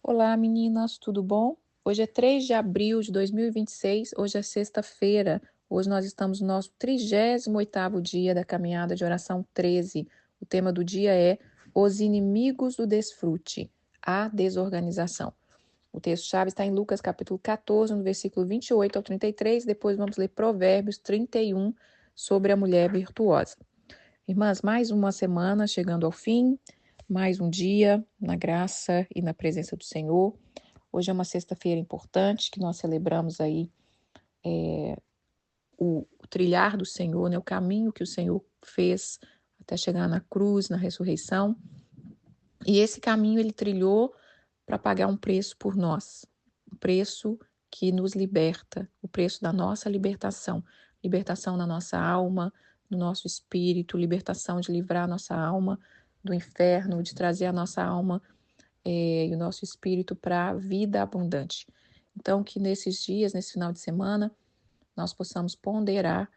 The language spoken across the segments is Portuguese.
Olá, meninas, tudo bom? Hoje é 3 de abril de 2026, hoje é sexta-feira. Hoje nós estamos no nosso 38º dia da caminhada de oração 13. O tema do dia é Os inimigos do desfrute, a desorganização. O texto-chave está em Lucas capítulo 14, no versículo 28 ao 33. Depois vamos ler Provérbios 31 sobre a mulher virtuosa. Irmãs, mais uma semana chegando ao fim, mais um dia na graça e na presença do Senhor. Hoje é uma sexta-feira importante que nós celebramos aí o trilhar do Senhor, né, o caminho que o Senhor fez até chegar na cruz, na ressurreição. E esse caminho ele trilhou para pagar um preço por nós, um preço que nos liberta, o preço da nossa libertação, libertação na nossa alma, no nosso espírito, libertação de livrar a nossa alma do inferno, de trazer a nossa alma e o nosso espírito para a vida abundante. Então, que nesses dias, nesse final de semana, nós possamos ponderar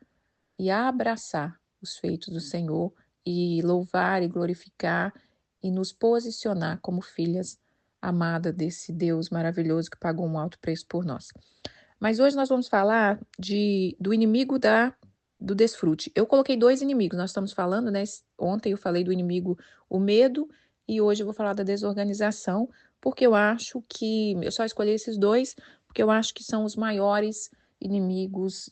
e abraçar os feitos do Senhor e louvar e glorificar e nos posicionar como filhas amadas desse Deus maravilhoso que pagou um alto preço por nós. Mas hoje nós vamos falar do inimigo do desfrute. Eu coloquei dois inimigos, nós estamos falando, né? Ontem eu falei do inimigo, o medo, e hoje eu vou falar da desorganização, porque eu acho que, eu só escolhi esses dois, porque eu acho que são os maiores inimigos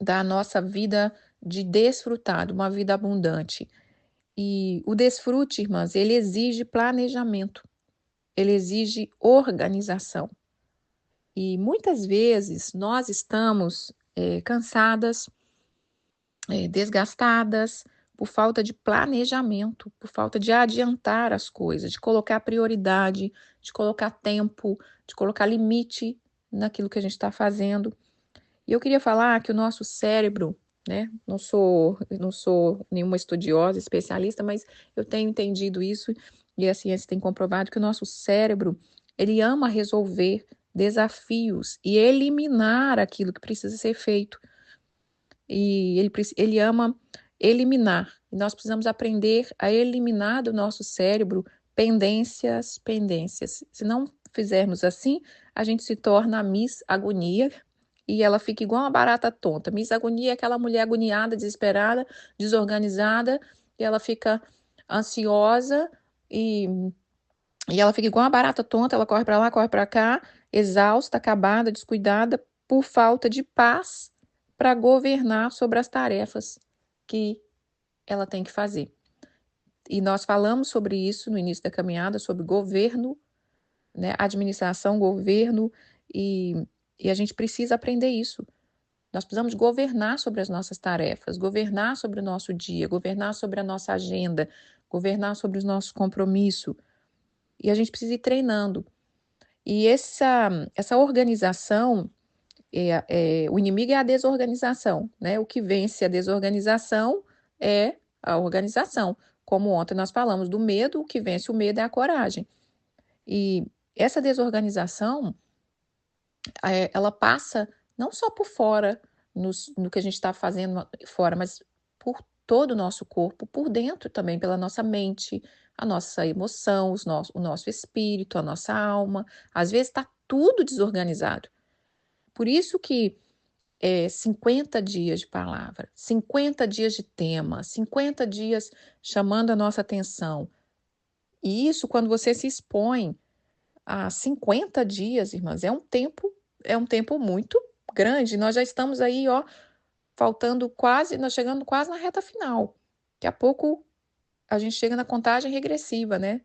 da nossa vida de desfrutar, de uma vida abundante. E o desfrute, irmãs, ele exige planejamento, ele exige organização. E muitas vezes nós estamos cansadas, desgastadas, por falta de planejamento, por falta de adiantar as coisas, de colocar prioridade, de colocar tempo, de colocar limite naquilo que a gente está fazendo. E eu queria falar que o nosso cérebro, né? Não sou nenhuma estudiosa, especialista, mas eu tenho entendido isso e a ciência tem comprovado que o nosso cérebro, ele ama resolver desafios e eliminar aquilo que precisa ser feito. E ele ama eliminar. E nós precisamos aprender a eliminar do nosso cérebro pendências. Se não fizermos assim, a gente se torna a Miss Agonia e ela fica igual uma barata tonta. Miss Agonia é aquela mulher agoniada, desesperada, desorganizada, e ela fica ansiosa e, e ela fica igual uma barata tonta, ela corre para lá, corre para cá, exausta, acabada, descuidada, por falta de paz para governar sobre as tarefas que ela tem que fazer. E nós falamos sobre isso no início da caminhada, sobre governo, né, administração, governo, e a gente precisa aprender isso. Nós precisamos governar sobre as nossas tarefas, governar sobre o nosso dia, governar sobre a nossa agenda, governar sobre os nossos compromissos. E a gente precisa ir treinando. E essa organização, o inimigo é a desorganização, né? O que vence a desorganização é a organização. Como ontem nós falamos do medo, o que vence o medo é a coragem. E essa desorganização, ela passa não só por fora, no que a gente está fazendo fora, mas por todo o nosso corpo, por dentro também, pela nossa mente, a nossa emoção, o nosso espírito, a nossa alma. Às vezes está tudo desorganizado. Por isso que 50 dias de palavra, 50 dias de tema, 50 dias chamando a nossa atenção. E isso, quando você se expõe a 50 dias, irmãs, é um tempo muito grande. Nós já estamos aí, ó, nós chegando quase na reta final. Daqui a pouco a gente chega na contagem regressiva, né?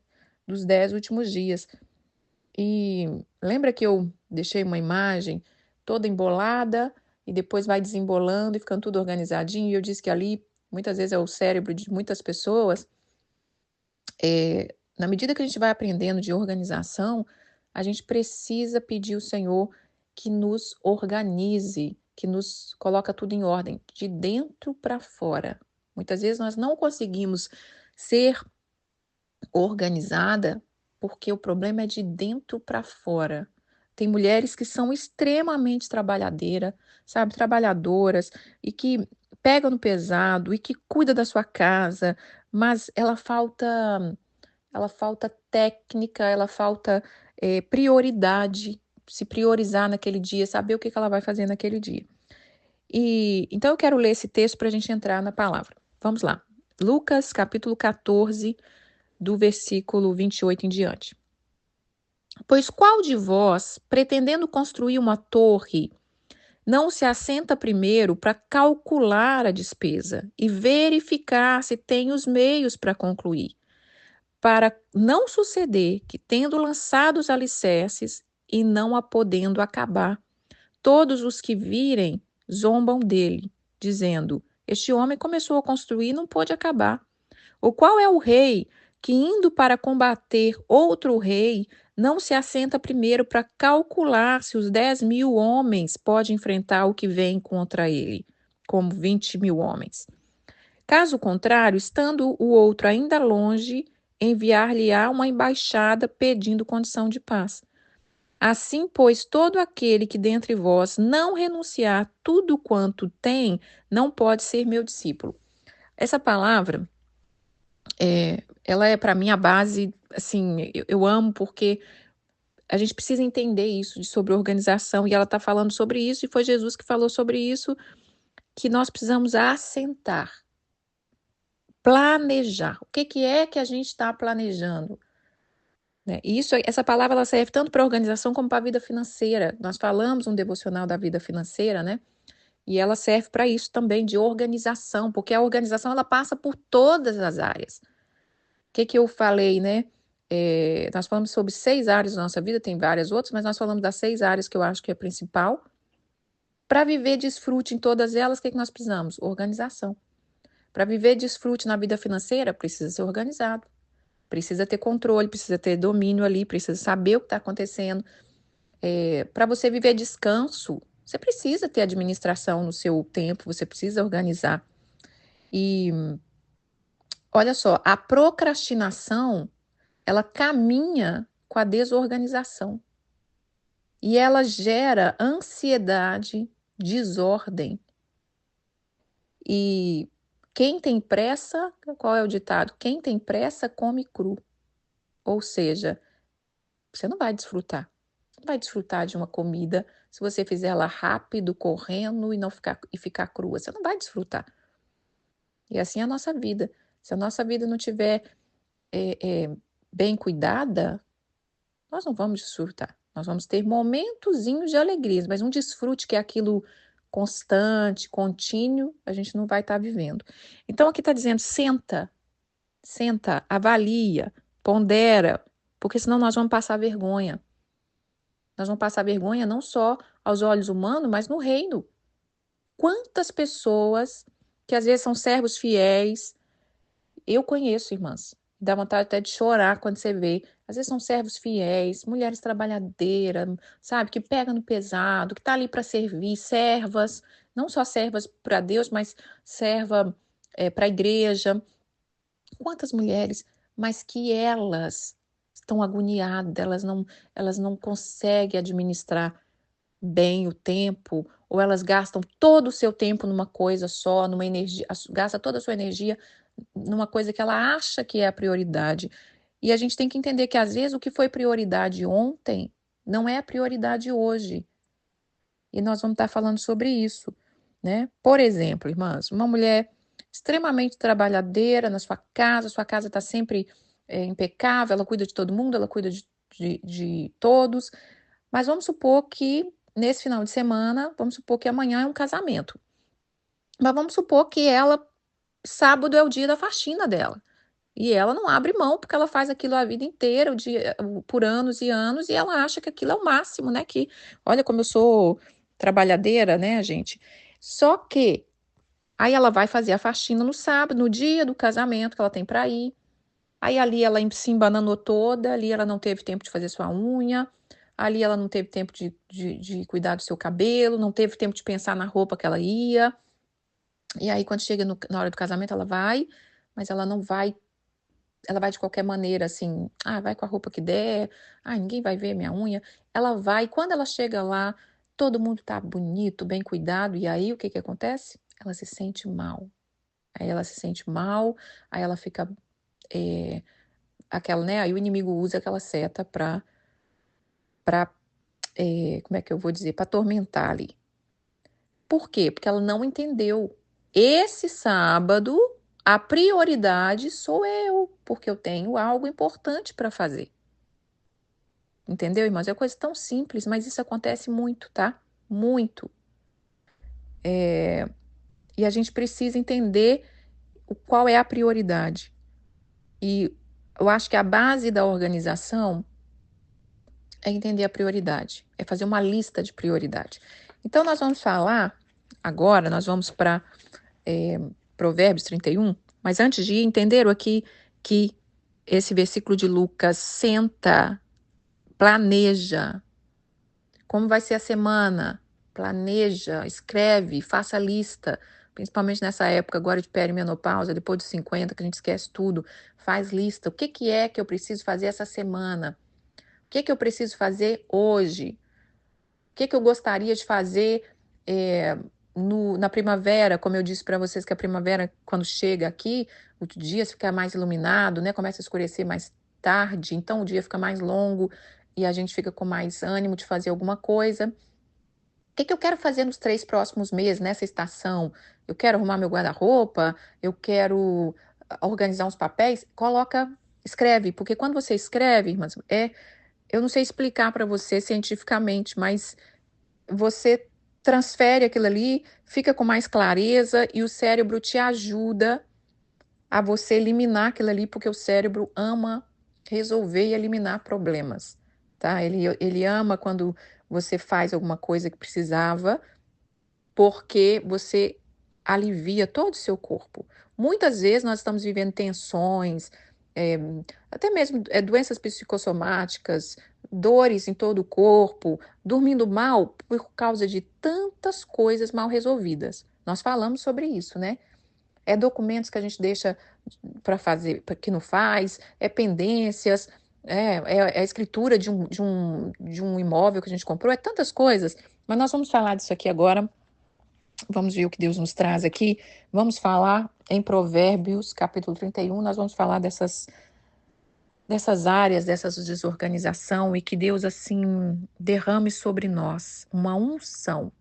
Dos 10 últimos dias. E lembra que eu deixei uma imagem toda embolada e depois vai desembolando e ficando tudo organizadinho. E eu disse que ali, muitas vezes, é o cérebro de muitas pessoas. Na medida que a gente vai aprendendo de organização, a gente precisa pedir ao Senhor que nos organize, que nos coloca tudo em ordem, de dentro para fora. Muitas vezes nós não conseguimos ser organizada porque o problema é de dentro para fora. Tem mulheres que são extremamente trabalhadoras e que pegam no pesado e que cuida da sua casa, mas ela falta técnica, ela falta prioridade, se priorizar naquele dia, saber o que ela vai fazer naquele dia. E então eu quero ler esse texto para a gente entrar na palavra. Vamos lá. Lucas, capítulo 14, do versículo 28 em diante. Pois qual de vós, pretendendo construir uma torre, não se assenta primeiro para calcular a despesa e verificar se tem os meios para concluir, para não suceder que, tendo lançado os alicerces e não a podendo acabar, todos os que virem zombam dele, dizendo: Este homem começou a construir e não pôde acabar. Ou qual é o rei que, indo para combater outro rei, não se assenta primeiro para calcular se os 10.000 homens podem enfrentar o que vem contra ele, como 20.000 homens? Caso contrário, estando o outro ainda longe, enviar-lhe-á uma embaixada pedindo condição de paz. Assim, pois, todo aquele que dentre vós não renunciar tudo quanto tem, não pode ser meu discípulo. Essa palavra, ela é para mim a base, assim, eu amo porque a gente precisa entender isso sobre organização, e ela está falando sobre isso, e foi Jesus que falou sobre isso, que nós precisamos assentar, planejar. O que é que a gente está planejando? Né? E essa palavra ela serve tanto para a organização como para a vida financeira. Nós falamos um devocional da vida financeira, né? E ela serve para isso também, de organização, porque a organização ela passa por todas as áreas. O que eu falei, né? Nós falamos sobre 6 áreas da nossa vida, tem várias outras, mas nós falamos das 6 áreas que eu acho que é a principal. Para viver desfrute em todas elas, o que nós precisamos? Organização. Para viver desfrute na vida financeira, precisa ser organizado. Precisa ter controle, precisa ter domínio ali, precisa saber o que está acontecendo. Para você viver descanso, você precisa ter administração no seu tempo, você precisa organizar. E olha só, a procrastinação, ela caminha com a desorganização. E ela gera ansiedade, desordem. E quem tem pressa, qual é o ditado? Quem tem pressa come cru. Ou seja, você não vai desfrutar. Você não vai desfrutar de uma comida se você fizer ela rápido, correndo e não ficar crua. Você não vai desfrutar. E assim é a nossa vida. Se a nossa vida não tiver bem cuidada, nós não vamos desfrutar. Nós vamos ter momentozinhos de alegria, mas um desfrute que é aquilo constante, contínuo, a gente não vai estar vivendo. Então aqui está dizendo, senta, avalia, pondera, porque senão nós vamos passar vergonha. Nós vamos passar vergonha não só aos olhos humanos, mas no reino. Quantas pessoas que às vezes são servos fiéis, eu conheço, irmãs, dá vontade até de chorar quando você vê. Às vezes são servos fiéis, mulheres trabalhadeiras, sabe, que pegam no pesado, que tá ali para servir, servas, não só servas para Deus, mas serva para a igreja. Quantas mulheres, mas que elas estão agoniadas, elas não conseguem administrar bem o tempo, ou elas gastam todo o seu tempo numa coisa só, numa energia, gasta toda a sua energia numa coisa que ela acha que é a prioridade. E a gente tem que entender que às vezes o que foi prioridade ontem não é a prioridade hoje. E nós vamos estar falando sobre isso, né? Por exemplo, irmãs, uma mulher extremamente trabalhadeira na sua casa está sempre impecável, ela cuida de todo mundo, ela cuida de todos, mas vamos supor que nesse final de semana, vamos supor que amanhã é um casamento. Mas vamos supor que sábado é o dia da faxina dela. E ela não abre mão, porque ela faz aquilo a vida inteira, por anos e anos, e ela acha que aquilo é o máximo, né? Que, olha como eu sou trabalhadeira, né, gente? Só que aí ela vai fazer a faxina no sábado, no dia do casamento que ela tem para ir. Aí ali ela se embananou toda, ali ela não teve tempo de fazer sua unha, ali ela não teve tempo de cuidar do seu cabelo, não teve tempo de pensar na roupa que ela ia. E aí, quando chega na hora do casamento, ela vai, mas ela não vai, ela vai de qualquer maneira, assim, vai com a roupa que der, ninguém vai ver minha unha. Ela vai, quando ela chega lá, todo mundo tá bonito, bem cuidado, e aí o que que acontece? Ela se sente mal. Aí ela se sente mal, aí ela fica aquela, né? Aí o inimigo usa aquela seta para, como é que eu vou dizer? Para atormentar ali. Por quê? Porque ela não entendeu. Esse sábado, a prioridade sou eu, porque eu tenho algo importante para fazer. Entendeu, irmãos? É coisa tão simples, mas isso acontece muito, tá? Muito. E a gente precisa entender qual é a prioridade. E eu acho que a base da organização é entender a prioridade, é fazer uma lista de prioridade. Então, nós vamos falar agora, nós vamos para Provérbios 31, mas antes de ir, entenderam aqui que esse versículo de Lucas senta, planeja, como vai ser a semana, planeja, escreve, faça lista, principalmente nessa época agora de perimenopausa, depois dos 50, que a gente esquece tudo, faz lista, o que que é que eu preciso fazer essa semana? O que que eu preciso fazer hoje? O que que eu gostaria de fazer na primavera? Como eu disse para vocês que a primavera, quando chega aqui, o dia fica mais iluminado, né? Começa a escurecer mais tarde, então o dia fica mais longo e a gente fica com mais ânimo de fazer alguma coisa. O que que eu quero fazer nos 3 próximos meses, nessa estação? Eu quero arrumar meu guarda-roupa, eu quero organizar uns papéis. Escreve, porque quando você escreve, irmãs, eu não sei explicar para você cientificamente, mas você transfere aquilo ali, fica com mais clareza e o cérebro te ajuda a você eliminar aquilo ali, porque o cérebro ama resolver e eliminar problemas, tá? Ele ama quando você faz alguma coisa que precisava, porque você alivia todo o seu corpo. Muitas vezes nós estamos vivendo tensões, é, até mesmo doenças psicossomáticas, dores em todo o corpo, dormindo mal por causa de tantas coisas mal resolvidas. Nós falamos sobre isso, né? É documentos que a gente deixa para fazer, que não faz, é pendências, é a escritura de um imóvel que a gente comprou, é tantas coisas. Mas nós vamos falar disso aqui agora. Vamos ver o que Deus nos traz aqui. Vamos falar em Provérbios, capítulo 31, nós vamos falar dessas áreas, dessa desorganização e que Deus, assim, derrame sobre nós uma unção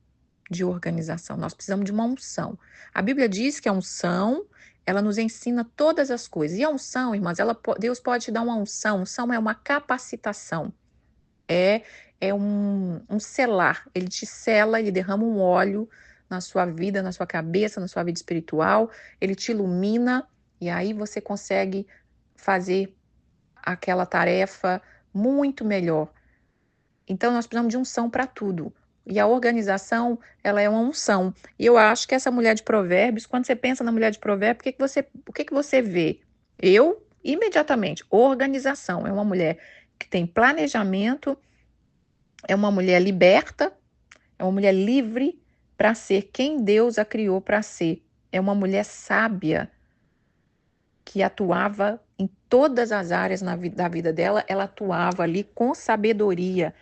de organização. Nós precisamos de uma unção. A Bíblia diz que a unção, ela nos ensina todas as coisas. E a unção, irmãs, Deus pode te dar uma unção. Unção é uma capacitação. É um selar. Ele te sela, ele derrama um óleo na sua vida, na sua cabeça, na sua vida espiritual. Ele te ilumina e aí você consegue fazer aquela tarefa muito melhor. Então, nós precisamos de unção para tudo. E a organização, ela é uma unção. E eu acho que essa mulher de Provérbios, quando você pensa na mulher de Provérbios, o que que você vê? Eu, imediatamente, organização. É uma mulher que tem planejamento, é uma mulher liberta, é uma mulher livre para ser quem Deus a criou para ser. É uma mulher sábia que atuava em todas as áreas da vida dela, ela atuava ali com sabedoria.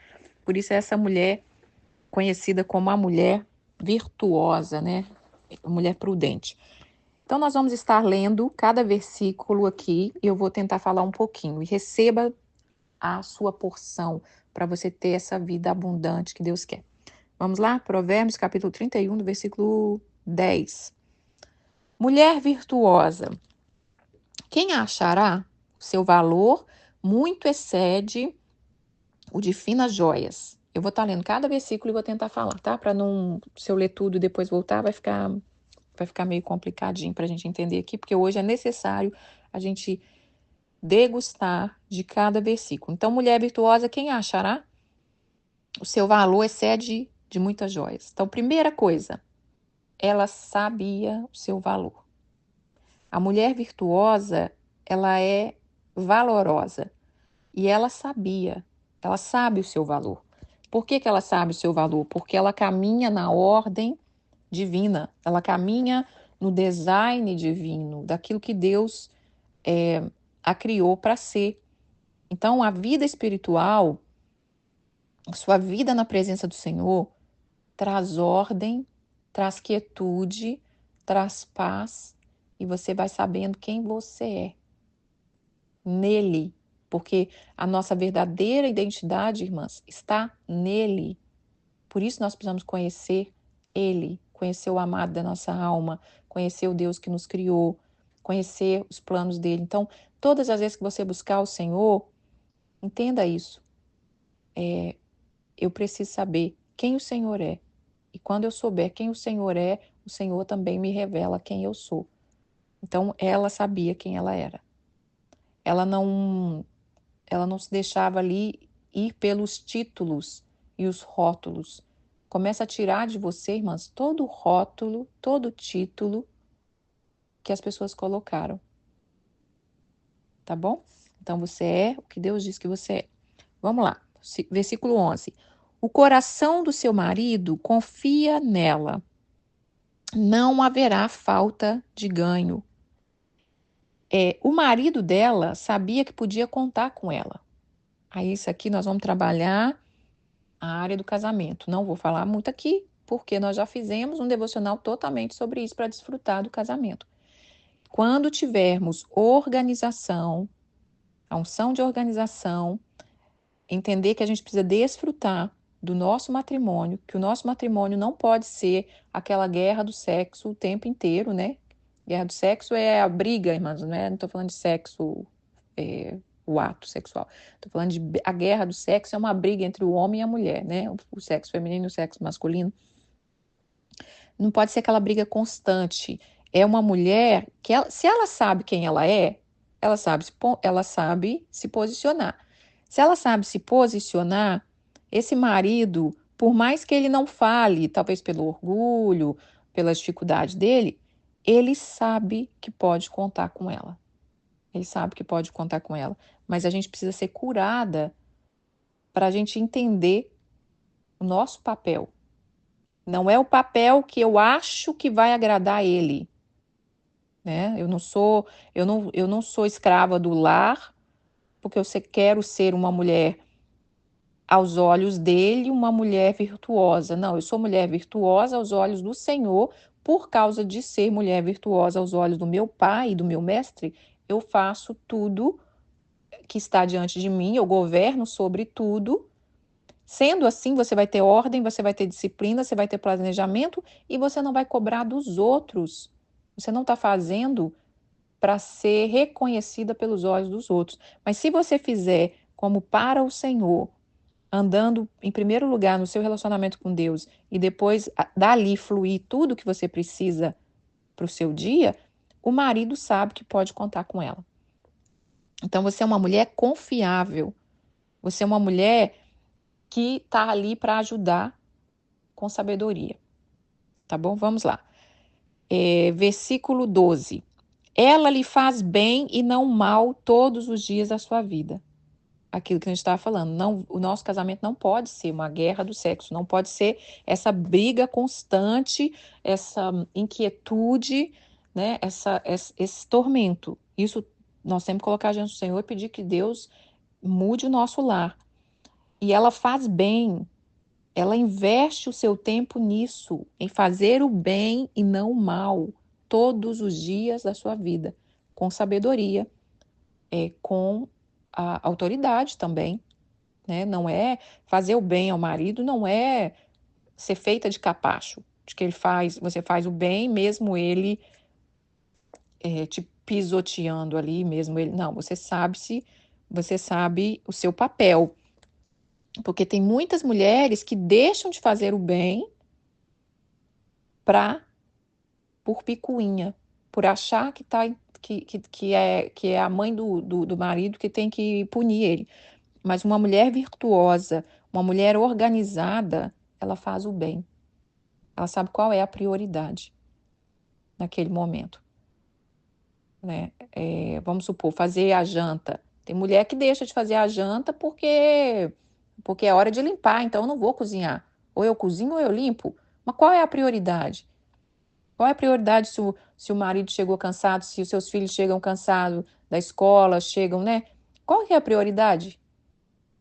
Por isso é essa mulher conhecida como a mulher virtuosa, né? A mulher prudente. Então nós vamos estar lendo cada versículo aqui e eu vou tentar falar um pouquinho. E receba a sua porção para você ter essa vida abundante que Deus quer. Vamos lá? Provérbios capítulo 31, do versículo 10. Mulher virtuosa, quem a achará? Seu valor muito excede o de finas joias. Eu vou estar lendo cada versículo e vou tentar falar, tá? Para não, se eu ler tudo e depois voltar, vai ficar meio complicadinho para a gente entender aqui, porque hoje é necessário a gente degustar de cada versículo. Então, mulher virtuosa, quem a achará? O seu valor excede de muitas joias. Então, primeira coisa, ela sabia o seu valor. A mulher virtuosa, ela é valorosa e ela sabe o seu valor. Por que que ela sabe o seu valor? Porque ela caminha na ordem divina, ela caminha no design divino, daquilo que Deus a criou para ser. Então, a vida espiritual, sua vida na presença do Senhor, traz ordem, traz quietude, traz paz, e você vai sabendo quem você é nele. porque a nossa verdadeira identidade, irmãs, está nele. Por isso nós precisamos conhecer ele, conhecer o amado da nossa alma, conhecer o Deus que nos criou, conhecer os planos dele. Então, todas as vezes que você buscar o Senhor, entenda isso. Eu preciso saber quem o Senhor é. E quando eu souber quem o Senhor é, o Senhor também me revela quem eu sou. Então, ela sabia quem ela era. Ela não se deixava ali ir pelos títulos e os rótulos. Começa a tirar de você, irmãs, todo rótulo, todo título que as pessoas colocaram. Tá bom? Então, você é o que Deus diz que você é. Vamos lá, versículo 11. O coração do seu marido confia nela. Não haverá falta de ganho. O marido dela sabia que podia contar com ela. Aí, isso aqui nós vamos trabalhar a área do casamento. Não vou falar muito aqui, porque nós já fizemos um devocional totalmente sobre isso para desfrutar do casamento. Quando tivermos organização, a unção de organização, entender que a gente precisa desfrutar do nosso matrimônio, que o nosso matrimônio não pode ser aquela guerra do sexo o tempo inteiro, né? Guerra do sexo é a briga, irmãs, né? Não estou falando de sexo, o ato sexual. Estou falando de a guerra do sexo é uma briga entre o homem e a mulher, né? O sexo feminino e o sexo masculino. Não pode ser aquela briga constante. É uma mulher que, se ela sabe quem ela é, ela sabe se posicionar. Se ela sabe se posicionar, esse marido, por mais que ele não fale, talvez pelo orgulho, pela dificuldade dele, ele sabe que pode contar com ela. Ele sabe que pode contar com ela. Mas a gente precisa ser curada para a gente entender o nosso papel. Não é o papel que eu acho que vai agradar ele, né? Eu não sou escrava do lar, porque eu quero ser uma mulher aos olhos dele, uma mulher virtuosa. Não, eu sou mulher virtuosa aos olhos do Senhor, por causa de ser mulher virtuosa aos olhos do meu pai e do meu mestre, eu faço tudo que está diante de mim, eu governo sobre tudo. Sendo assim, você vai ter ordem, você vai ter disciplina, você vai ter planejamento e você não vai cobrar dos outros. Você não está fazendo para ser reconhecida pelos olhos dos outros. Mas se você fizer como para o Senhor, andando em primeiro lugar no seu relacionamento com Deus e depois dali fluir tudo que você precisa para o seu dia, o marido sabe que pode contar com ela. Então você é uma mulher confiável. Você é uma mulher que está ali para ajudar com sabedoria. Tá bom? Vamos lá. Versículo 12. Ela lhe faz bem e não mal todos os dias da sua vida. Aquilo que a gente estava falando. Não, o nosso casamento não pode ser uma guerra do sexo, não pode ser essa briga constante, essa inquietude, né? Esse tormento. Isso nós temos que colocar diante do Senhor e pedir que Deus mude o nosso lar. E ela faz bem. Ela investe o seu tempo nisso, em fazer o bem e não o mal, todos os dias da sua vida, com sabedoria, com a autoridade também, né? Não é fazer o bem ao marido, não é ser feita de capacho, de que você faz o bem, mesmo ele te pisoteando ali, mesmo ele, não, você sabe o seu papel. Porque tem muitas mulheres que deixam de fazer o bem por picuinha, por achar que é a mãe do marido que tem que punir ele. Mas uma mulher virtuosa, uma mulher organizada, ela faz o bem. Ela sabe qual é a prioridade naquele momento, né? Vamos supor, fazer a janta. Tem mulher que deixa de fazer a janta porque é hora de limpar, então eu não vou cozinhar. Ou eu cozinho ou eu limpo. Mas qual é a prioridade? Qual é a prioridade se o marido chegou cansado, se os seus filhos chegam cansados da escola, chegam, né? Qual que é a prioridade?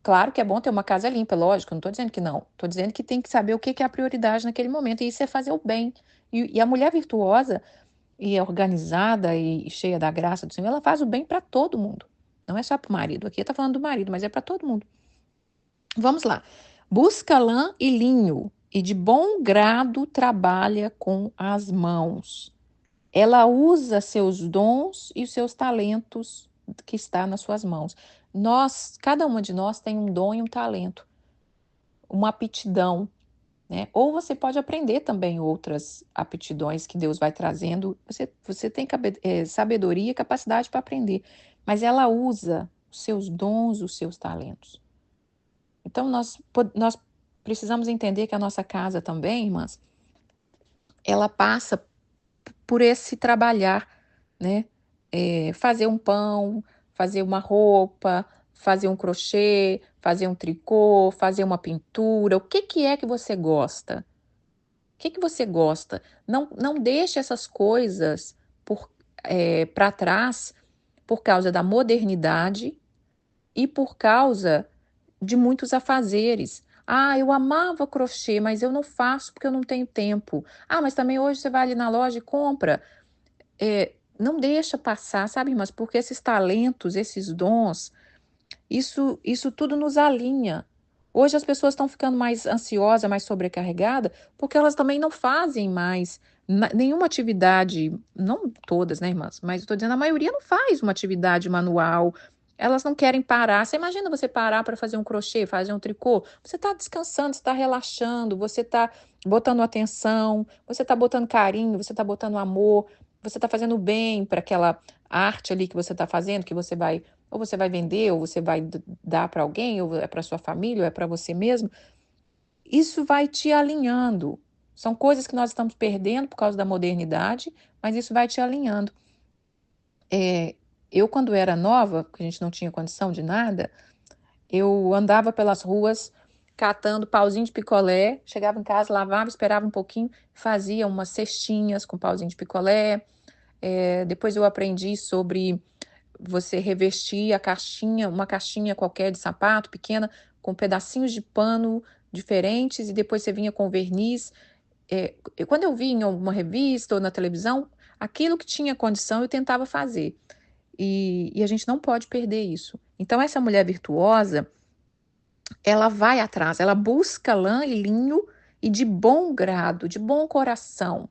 Claro que é bom ter uma casa limpa, lógico, não estou dizendo que não. Estou dizendo que tem que saber o que é a prioridade naquele momento, e isso é fazer o bem. E a mulher virtuosa, e organizada, e cheia da graça do Senhor, ela faz o bem para todo mundo. Não é só para o marido. Aqui tá falando do marido, mas é para todo mundo. Vamos lá. Busca lã e linho e de bom grado trabalha com as mãos. Ela usa seus dons e os seus talentos que está nas suas mãos. Cada uma de nós tem um dom e um talento, uma aptidão, né? Ou você pode aprender também outras aptidões que Deus vai trazendo. Você tem sabedoria e capacidade para aprender, mas ela usa os seus dons, os seus talentos. Então, nós precisamos entender que a nossa casa também, irmãs, ela passa por esse trabalhar, né? Fazer um pão, fazer uma roupa, fazer um crochê, fazer um tricô, fazer uma pintura. O que que é que você gosta? O que que você gosta? Não deixe essas coisas para trás por causa da modernidade e por causa de muitos afazeres. Ah, eu amava crochê, mas eu não faço porque eu não tenho tempo. Ah, mas também hoje você vai ali na loja e compra. Não deixa passar, sabe, mas porque esses talentos, esses dons, isso tudo nos alinha. Hoje as pessoas estão ficando mais ansiosas, mais sobrecarregadas, porque elas também não fazem mais nenhuma atividade, não todas, né, irmãs? Mas eu estou dizendo, a maioria não faz uma atividade manual. Elas não querem parar. Você imagina você parar para fazer um crochê, fazer um tricô? Você está descansando, você está relaxando, você está botando atenção, você está botando carinho, você está botando amor, você está fazendo bem para aquela arte ali que você está fazendo, que você vai vender, ou você vai dar para alguém, ou é para sua família, ou é para você mesmo. Isso vai te alinhando. São coisas que nós estamos perdendo por causa da modernidade, mas isso vai te alinhando. Eu, quando era nova, que a gente não tinha condição de nada, eu andava pelas ruas catando pauzinho de picolé, chegava em casa, lavava, esperava um pouquinho, fazia umas cestinhas com pauzinho de picolé. Depois eu aprendi sobre você revestir uma caixinha qualquer de sapato pequena, com pedacinhos de pano diferentes, e depois você vinha com verniz. Quando eu vi em alguma revista ou na televisão, aquilo que tinha condição eu tentava fazer. E a gente não pode perder isso. Então, essa mulher virtuosa, ela vai atrás, ela busca lã e linho e de bom grado, de bom coração.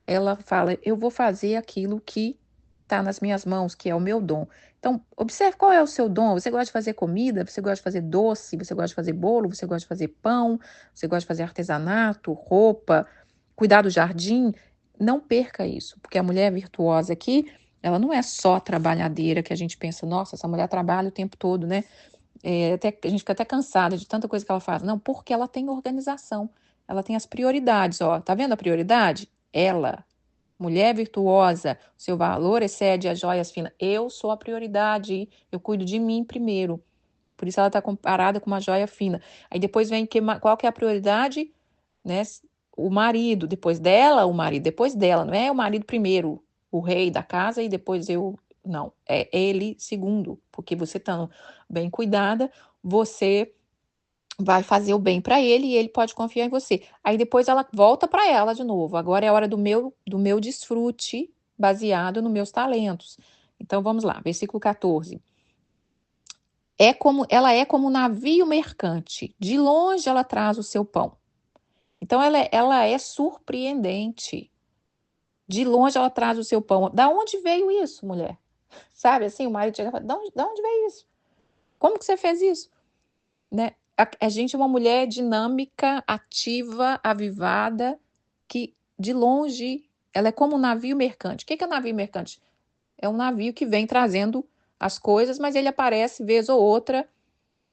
Ela fala: eu vou fazer aquilo que está nas minhas mãos, que é o meu dom. Então, observe qual é o seu dom. Você gosta de fazer comida? Você gosta de fazer doce? Você gosta de fazer bolo? Você gosta de fazer pão? Você gosta de fazer artesanato, roupa, cuidar do jardim? Não perca isso, porque a mulher virtuosa aqui, ela não é só trabalhadeira, que a gente pensa, nossa, essa mulher trabalha o tempo todo, né? A gente fica até cansada de tanta coisa que ela faz. Não, porque ela tem organização. Ela tem as prioridades, ó. Tá vendo a prioridade? Ela. Mulher virtuosa, seu valor excede as joias finas. Eu sou a prioridade, eu cuido de mim primeiro. Por isso ela está comparada com uma joia fina. Aí depois vem qual que é a prioridade? Né? O marido, depois dela, o marido, depois dela. Não é o marido primeiro, o rei da casa, e depois eu. Não, é ele segundo. Porque você estando bem cuidada, você vai fazer o bem para ele e ele pode confiar em você. Aí depois ela volta para ela de novo. Agora é a hora do meu desfrute baseado nos meus talentos. Então vamos lá, versículo 14. Ela é como um navio mercante. De longe ela traz o seu pão. Então ela é surpreendente. De longe ela traz o seu pão. Da onde veio isso, mulher? Sabe assim, o marido chega e fala: da onde veio isso? Como que você fez isso? Né? A gente é uma mulher dinâmica, ativa, avivada, que de longe ela é como um navio mercante. O que é um navio mercante? É um navio que vem trazendo as coisas, mas ele aparece vez ou outra,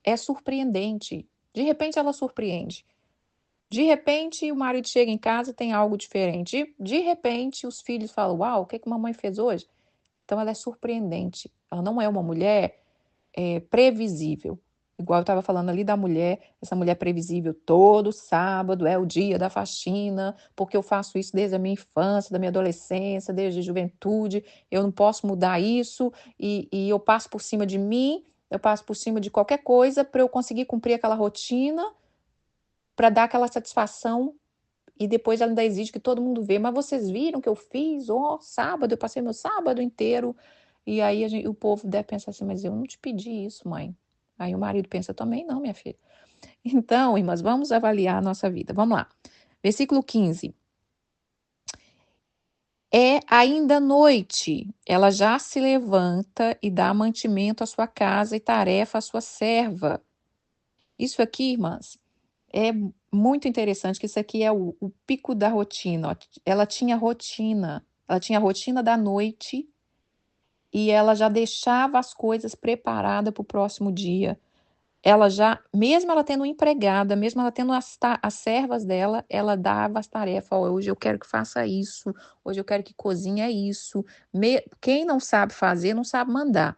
é surpreendente. De repente ela surpreende. De repente o marido chega em casa e tem algo diferente. De repente os filhos falam: uau, o que a mamãe fez hoje? Então ela é surpreendente. Ela não é uma mulher previsível. Igual eu estava falando ali da mulher, essa mulher previsível, todo sábado é o dia da faxina, porque eu faço isso desde a minha infância, da minha adolescência, desde a juventude, eu não posso mudar isso, e eu passo por cima de mim, eu passo por cima de qualquer coisa para eu conseguir cumprir aquela rotina, para dar aquela satisfação, e depois ela ainda exige que todo mundo vê, mas vocês viram o que eu fiz? Sábado, eu passei meu sábado inteiro E aí o povo deve pensar assim, mas eu não te pedi isso, mãe. Aí o marido pensa, também não, minha filha. Então, irmãs, vamos avaliar a nossa vida. Vamos lá. Versículo 15. É ainda noite, ela já se levanta e dá mantimento à sua casa e tarefa à sua serva. Isso aqui, irmãs, é muito interessante, que isso aqui é o pico da rotina. Ó. Ela tinha a rotina da noite e ela já deixava as coisas preparadas para o próximo dia. Ela já, mesmo ela tendo empregada, mesmo ela tendo as servas dela, ela dava as tarefas. Ó, hoje eu quero que faça isso, hoje eu quero que cozinhe isso. Quem não sabe fazer, não sabe mandar,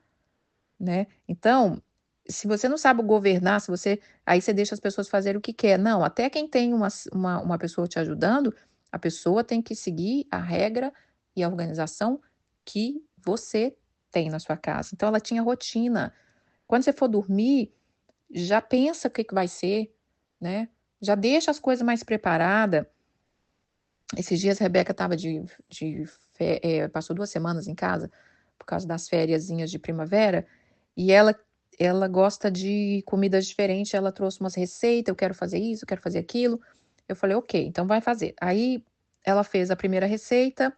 né? Então, se você não sabe governar, aí você deixa as pessoas fazerem o que quer. Não, até quem tem uma pessoa te ajudando, a pessoa tem que seguir a regra e a organização que você tem na sua casa. Então, ela tinha rotina. Quando você for dormir, já pensa o que vai ser, né? Já deixa as coisas mais preparadas. Esses dias a Rebeca estava passou 2 semanas em casa, por causa das fériasinhas de primavera, e ela gosta de comidas diferentes, ela trouxe umas receitas, eu quero fazer isso, eu quero fazer aquilo. Eu falei, ok, então vai fazer. Aí ela fez a primeira receita,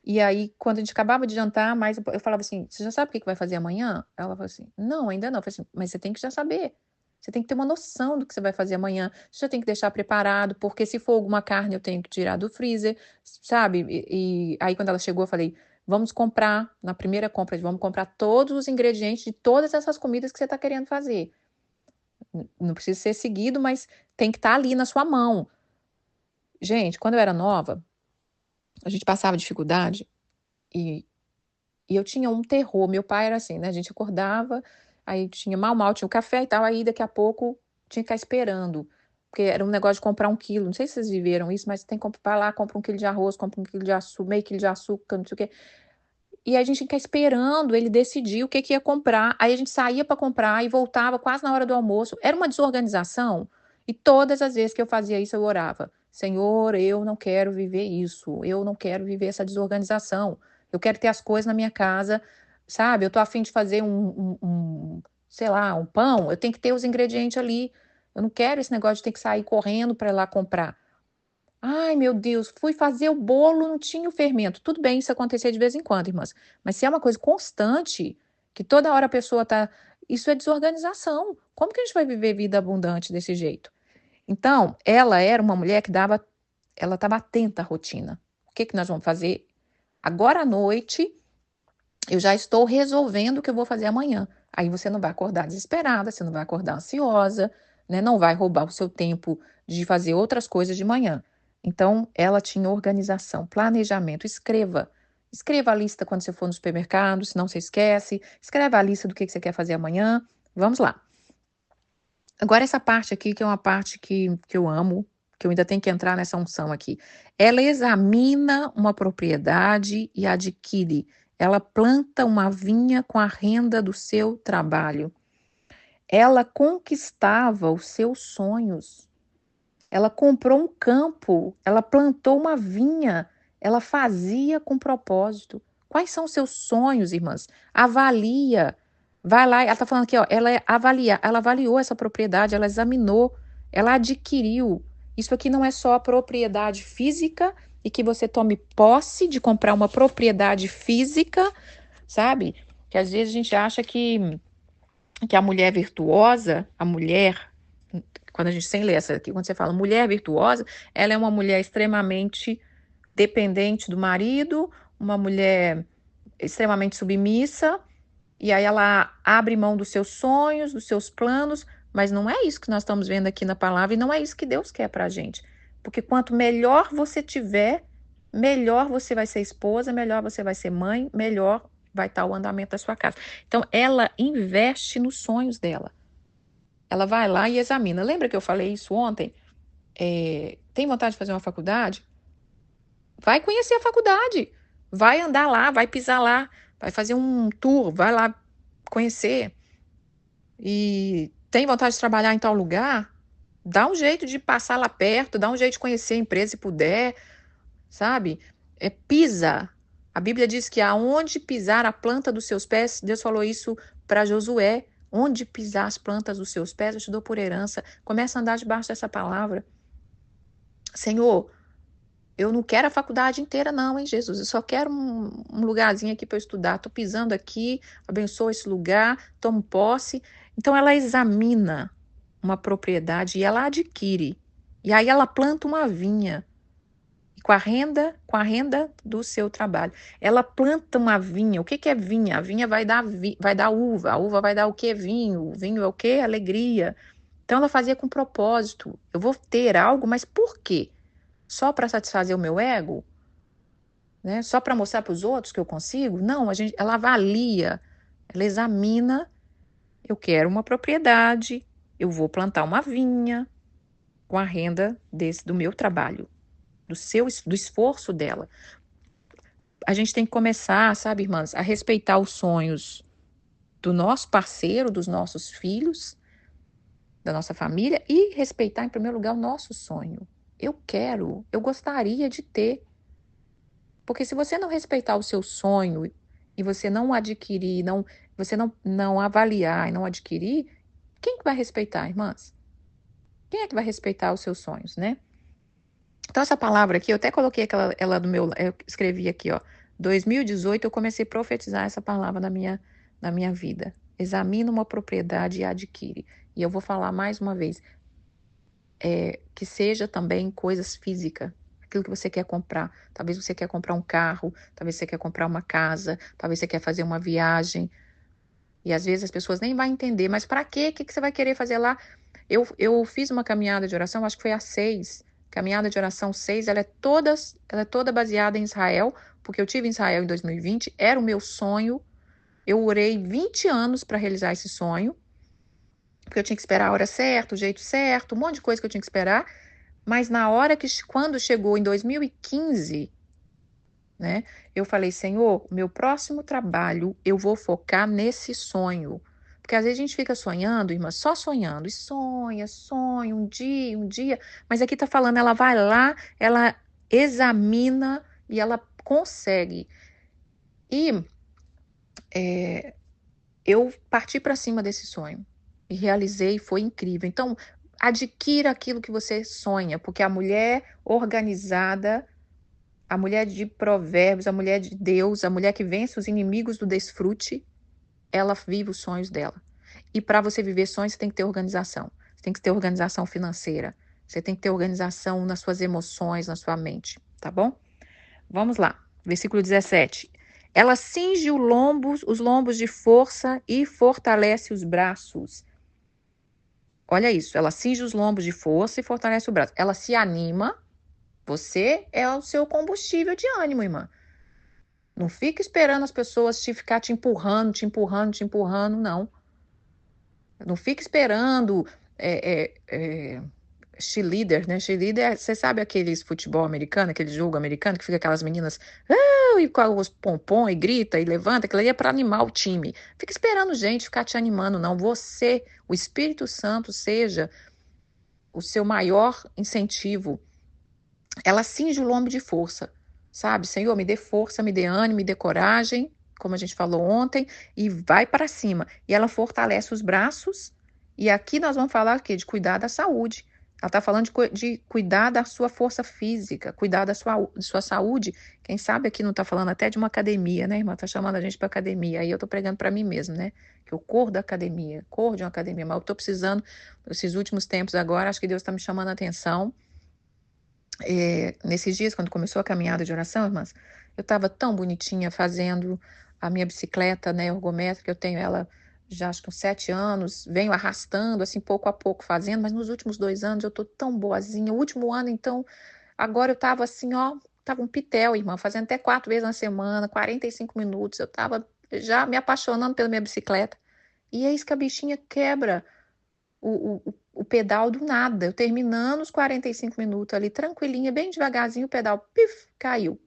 e aí quando a gente acabava de jantar, eu falava assim, você já sabe o que vai fazer amanhã? Ela falou assim, não, ainda não. Eu falei assim, mas você tem que já saber. Você tem que ter uma noção do que você vai fazer amanhã. Você já tem que deixar preparado, porque se for alguma carne, eu tenho que tirar do freezer, sabe? E aí, quando ela chegou, eu falei: vamos comprar, na primeira compra, vamos comprar todos os ingredientes de todas essas comidas que você está querendo fazer. Não precisa ser seguido, mas tem que estar ali na sua mão. Gente, quando eu era nova, a gente passava dificuldade e, e eu tinha um terror. Meu pai era assim, né? A gente acordava, aí tinha mal, tinha o café e tal, aí daqui a pouco tinha que ficar esperando. Porque era um negócio de comprar 1 quilo. Não sei se vocês viveram isso, mas tem que comprar lá, compra 1 quilo de arroz, compra 1 quilo de açúcar, meio quilo de açúcar, não sei o quê. E a gente tinha que ficar esperando ele decidir o que ia comprar. Aí a gente saía para comprar e voltava quase na hora do almoço. Era uma desorganização. E todas as vezes que eu fazia isso, eu orava: Senhor, eu não quero viver isso. Eu não quero viver essa desorganização. Eu quero ter as coisas na minha casa, sabe? Eu tô a fim de fazer sei lá, um pão. Eu tenho que ter os ingredientes ali. Eu não quero esse negócio de ter que sair correndo para ir lá comprar. Ai, meu Deus, fui fazer o bolo, não tinha o fermento. Tudo bem isso acontecer de vez em quando, irmãs. Mas se é uma coisa constante, que toda hora a pessoa tá. Isso é desorganização. Como que a gente vai viver vida abundante desse jeito? Então, ela era uma mulher que dava. Ela estava atenta à rotina. O que que nós vamos fazer? Agora à noite, eu já estou resolvendo o que eu vou fazer amanhã. Aí você não vai acordar desesperada, você não vai acordar ansiosa, né? Não vai roubar o seu tempo de fazer outras coisas de manhã. Então, ela tinha organização, planejamento. Escreva. Escreva a lista quando você for no supermercado, senão você esquece. Escreva a lista do que você quer fazer amanhã. Vamos lá. Agora, essa parte aqui, que é uma parte que eu amo, que eu ainda tenho que entrar nessa unção aqui. Ela examina uma propriedade e adquire. Ela planta uma vinha com a renda do seu trabalho. Ela conquistava os seus sonhos. Ela comprou um campo, ela plantou uma vinha, ela fazia com propósito. Quais são os seus sonhos, irmãs? Avalia. Vai lá, ela está falando aqui, ó, ela avaliou essa propriedade, ela examinou, ela adquiriu. Isso aqui não é só a propriedade física e que você tome posse de comprar uma propriedade física, sabe? Que às vezes a gente acha que a mulher virtuosa, a mulher, quando a gente sem ler essa aqui, quando você fala mulher virtuosa, ela é uma mulher extremamente dependente do marido, uma mulher extremamente submissa, e aí ela abre mão dos seus sonhos, dos seus planos, mas não é isso que nós estamos vendo aqui na palavra e não é isso que Deus quer pra gente. Porque quanto melhor você tiver, melhor você vai ser esposa, melhor você vai ser mãe, melhor vai estar o andamento da sua casa. Então, ela investe nos sonhos dela. Ela vai lá e examina. Lembra que eu falei isso ontem? Tem vontade de fazer uma faculdade? Vai conhecer a faculdade. Vai andar lá, vai pisar lá, vai fazer um tour, vai lá conhecer. E tem vontade de trabalhar em tal lugar? Dá um jeito de passar lá perto, dá um jeito de conhecer a empresa se puder, sabe? Pisa, A Bíblia diz que aonde pisar a planta dos seus pés, Deus falou isso para Josué, onde pisar as plantas dos seus pés, eu te dou por herança. Começa a andar debaixo dessa palavra. Senhor, eu não quero a faculdade inteira não, hein, Jesus? Eu só quero um lugarzinho aqui para eu estudar. Estou pisando aqui, abençoa esse lugar, tomo posse. Então, ela examina uma propriedade e ela adquire. E aí ela planta uma vinha com a renda do seu trabalho. Ela planta uma vinha. O que que é vinha? A vinha vai dar uva. A uva vai dar o que? Vinho. O vinho é o que? Alegria. Então ela fazia com propósito. Eu vou ter algo, mas por quê? Só para satisfazer o meu ego? Né? Só para mostrar para os outros que eu consigo? Não, ela avalia, ela examina. Eu quero uma propriedade, eu vou plantar uma vinha com a renda do meu trabalho, do esforço dela. A gente tem que começar, sabe, irmãs, a respeitar os sonhos do nosso parceiro, dos nossos filhos, da nossa família e respeitar, em primeiro lugar, o nosso sonho. Eu gostaria de ter. Porque se você não respeitar o seu sonho e você não adquirir, você não avaliar e não adquirir, quem que vai respeitar, irmãs? Quem é que vai respeitar os seus sonhos, né? Então, essa palavra aqui, eu até coloquei ela do meu, eu escrevi aqui, ó, 2018 eu comecei a profetizar essa palavra na minha vida. Examina uma propriedade e adquire. E eu vou falar mais uma vez, que seja também coisas físicas, aquilo que você quer comprar. Talvez você quer comprar um carro, talvez você quer comprar uma casa, talvez você quer fazer uma viagem. E às vezes as pessoas nem vão entender, mas para quê? O que você vai querer fazer lá? Eu fiz uma caminhada de oração, acho que foi a 6. Caminhada de oração 6, ela é toda baseada em Israel, porque eu tive em Israel em 2020, era o meu sonho. Eu orei 20 anos para realizar esse sonho, porque eu tinha que esperar a hora certa, o jeito certo, um monte de coisa que eu tinha que esperar. Mas quando chegou em 2015, né, eu falei, Senhor, meu próximo trabalho, eu vou focar nesse sonho. Porque às vezes a gente fica sonhando, irmã, só sonhando, e sonha, um dia, mas aqui tá falando, ela vai lá, ela examina e ela consegue. E eu parti para cima desse sonho e realizei, foi incrível. Então, adquira aquilo que você sonha, porque a mulher organizada, a mulher de Provérbios, a mulher de Deus, a mulher que vence os inimigos do desfrute, ela vive os sonhos dela. E para você viver sonhos, você tem que ter organização. Você tem que ter organização financeira. Você tem que ter organização nas suas emoções, na sua mente, tá bom? Vamos lá. Versículo 17. Ela cinge os lombos de força e fortalece os braços. Olha isso, ela cinge os lombos de força e fortalece o braço. Ela se anima. Você é o seu combustível de ânimo, irmã. Não fica esperando as pessoas ficar te empurrando, não. Não fica esperando cheerleader, né? Cheerleader, você sabe aqueles futebol americano, aquele jogo americano que fica aquelas meninas e com os pompom e grita e levanta, aquilo ali é para animar o time. Fica esperando gente ficar te animando, não. Você, o Espírito Santo, seja o seu maior incentivo. Ela cinge o lombo de força, sabe? Senhor, me dê força, me dê ânimo, me dê coragem, como a gente falou ontem, e vai para cima. E ela fortalece os braços, e aqui nós vamos falar aqui de cuidar da saúde. Ela está falando de cuidar da sua força física, cuidar da sua saúde. Quem sabe aqui não está falando até de uma academia, né, irmã? Está chamando a gente para academia. Aí eu estou pregando para mim mesmo, né? Que eu corro da academia, corro de uma academia, mas eu estou precisando, esses últimos tempos agora, acho que Deus está me chamando a atenção. Nesses dias, quando começou a caminhada de oração, irmãs, eu estava tão bonitinha fazendo a minha bicicleta, né, ergométrica, eu tenho ela já acho que uns 7 anos, venho arrastando, assim, pouco a pouco fazendo, mas nos últimos 2 anos eu tô tão boazinha. O último ano, então, agora eu tava assim, ó, tava um pitel, irmã, fazendo até 4 vezes na semana, 45 minutos, eu tava já me apaixonando pela minha bicicleta. E eis que a bichinha quebra o pedal do nada. Eu terminando os 45 minutos ali, tranquilinha, bem devagarzinho, o pedal, pif, caiu.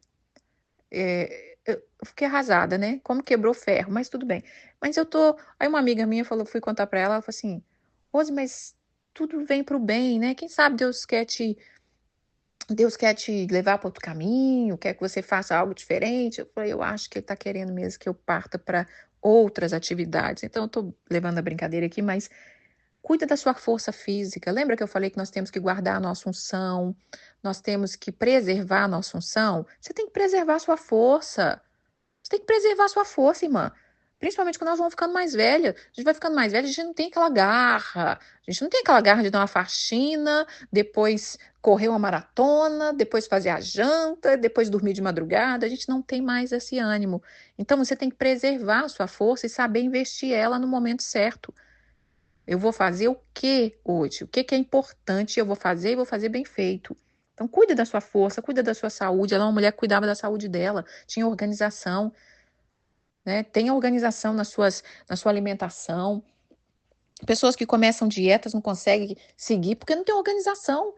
Eu fiquei arrasada, né? Como quebrou ferro, mas tudo bem. Mas eu tô. Aí uma amiga minha falou, fui contar pra ela, ela falou assim: Rose, mas tudo vem pro bem, né? Quem sabe Deus quer te Deus quer te levar para outro caminho, quer que você faça algo diferente. Eu falei, eu acho que ele está querendo mesmo que eu parta para outras atividades. Então, eu estou levando a brincadeira aqui, mas cuida da sua força física. Lembra que eu falei que nós temos que guardar a nossa unção, nós temos que preservar a nossa unção? Você tem que preservar a sua força. Você tem que preservar a sua força, irmã. Principalmente quando nós vamos ficando mais velha. A gente vai ficando mais velha, a gente não tem aquela garra. A gente não tem aquela garra de dar uma faxina, depois correr uma maratona, depois fazer a janta, depois dormir de madrugada. A gente não tem mais esse ânimo. Então você tem que preservar a sua força e saber investir ela no momento certo. Eu vou fazer o que hoje? O que que é importante? Eu vou fazer e vou fazer bem feito. Então, cuida da sua força, cuida da sua saúde. Ela é uma mulher que cuidava da saúde dela, tinha organização, né? Tenha organização na sua alimentação. Pessoas que começam dietas não conseguem seguir porque não tem organização,